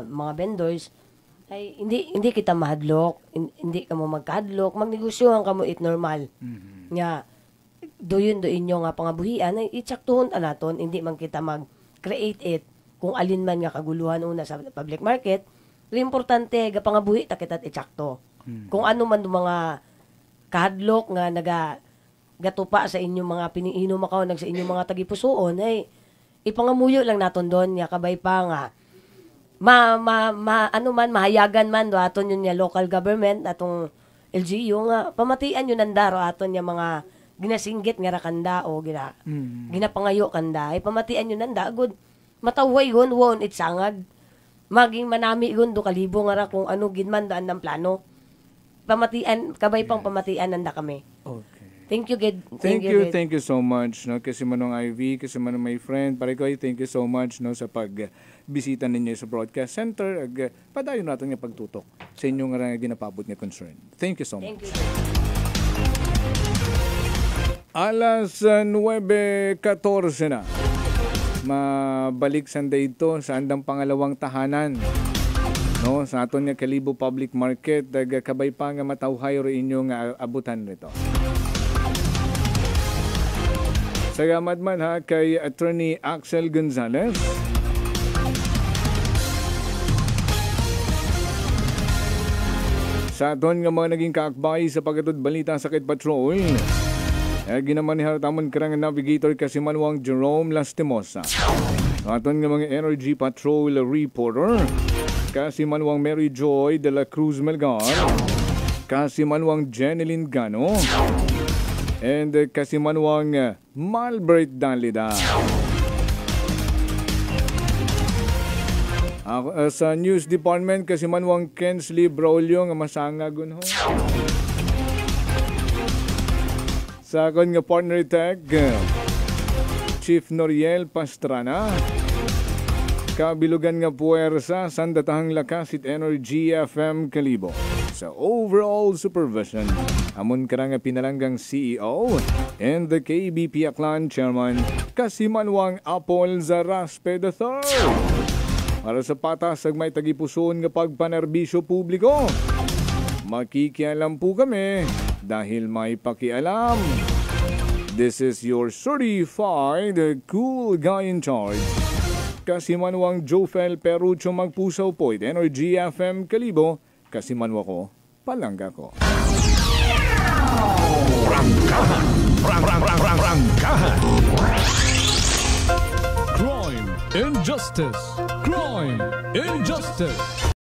mga vendors ay hindi kita mahadlok, hindi ka mo magkahadlok, magnegosyohan ka mo it normal. Nga doon inyo nga pangabuhian ay itsaktuhon ta naton, hindi man kita mag-create it kung alin man nga kaguluhan una sa public market. Importante ga pangabuhi ta kita itsakto. Kung ano man mga kahadlok nga gatupa sa inyong mga piniinom makaw sa inyong mga tagipusoon ay ipangamuyo lang naton doon nga kabay pa nga mahayagan man do aton yun nga local government atong LGU nga pamatian yun nandaro aton nga mga ginasinggit nga rakanda o ginapangayo kanda ay pamatian yun nanda good mataway yun won itsangag maging manami yun do Kalibo nga ra kung ano ginman daan ng plano pamatian kabay pang pamatian nanda kami. Okay. Thank you, Gid. Thank you so much no kasi manong Ivy, kasi manong my friend, pare ko thank you so much no sa pagbisita ninyo sa broadcast center padayon naton nga pagtutok sa inyong nga ginapabot nga concern. Thank you so much. Thank you. Alas 9:14 na. Mabalik sanday ito sa andang pangalawang tahanan. No, sa aton nga Kalibo Public Market, kabay pa nga matawhay ro inyo nga abutan rito. Salamat man ha kay Attorney Axel Gonzalez. Sa aton nga mga naging kaakbay sa pagkatod balita sa Sakit Patrol, ginamanihar tamon karang navigator kasi manuang Jerome Lastimosa. Aton nga mga Energy Patrol reporter, kasi manuang Mary Joy de la Cruz Melgar, kasi manuang Jeneline Gano, and kasi manuang Malbert Dalida. Sa News Department, kasi manuang Kensley Braulio nga masangagon ho. Sa akon nga partner tech, Chief Noriel Pastrana. Kabilugan nga puwersa, sandatahang lakas it Energy FM Kalibo. Sa overall supervision, amon karang pinalanggang CEO and the KBP Aklan Chairman, Kasimanwang Apol Zaraspe III. Para sa patas, may tagipuson nga pagpanerbisyo publiko. Makikialam po kami dahil may pakialam. This is your certified cool guy in charge. Kasi manuang Jofel Perucho magpusaw po it Energy FM Kalibo. Kasi manwa ko, palangga ko. Prangkahan. Prangkahan. Crime and justice. Crime and justice.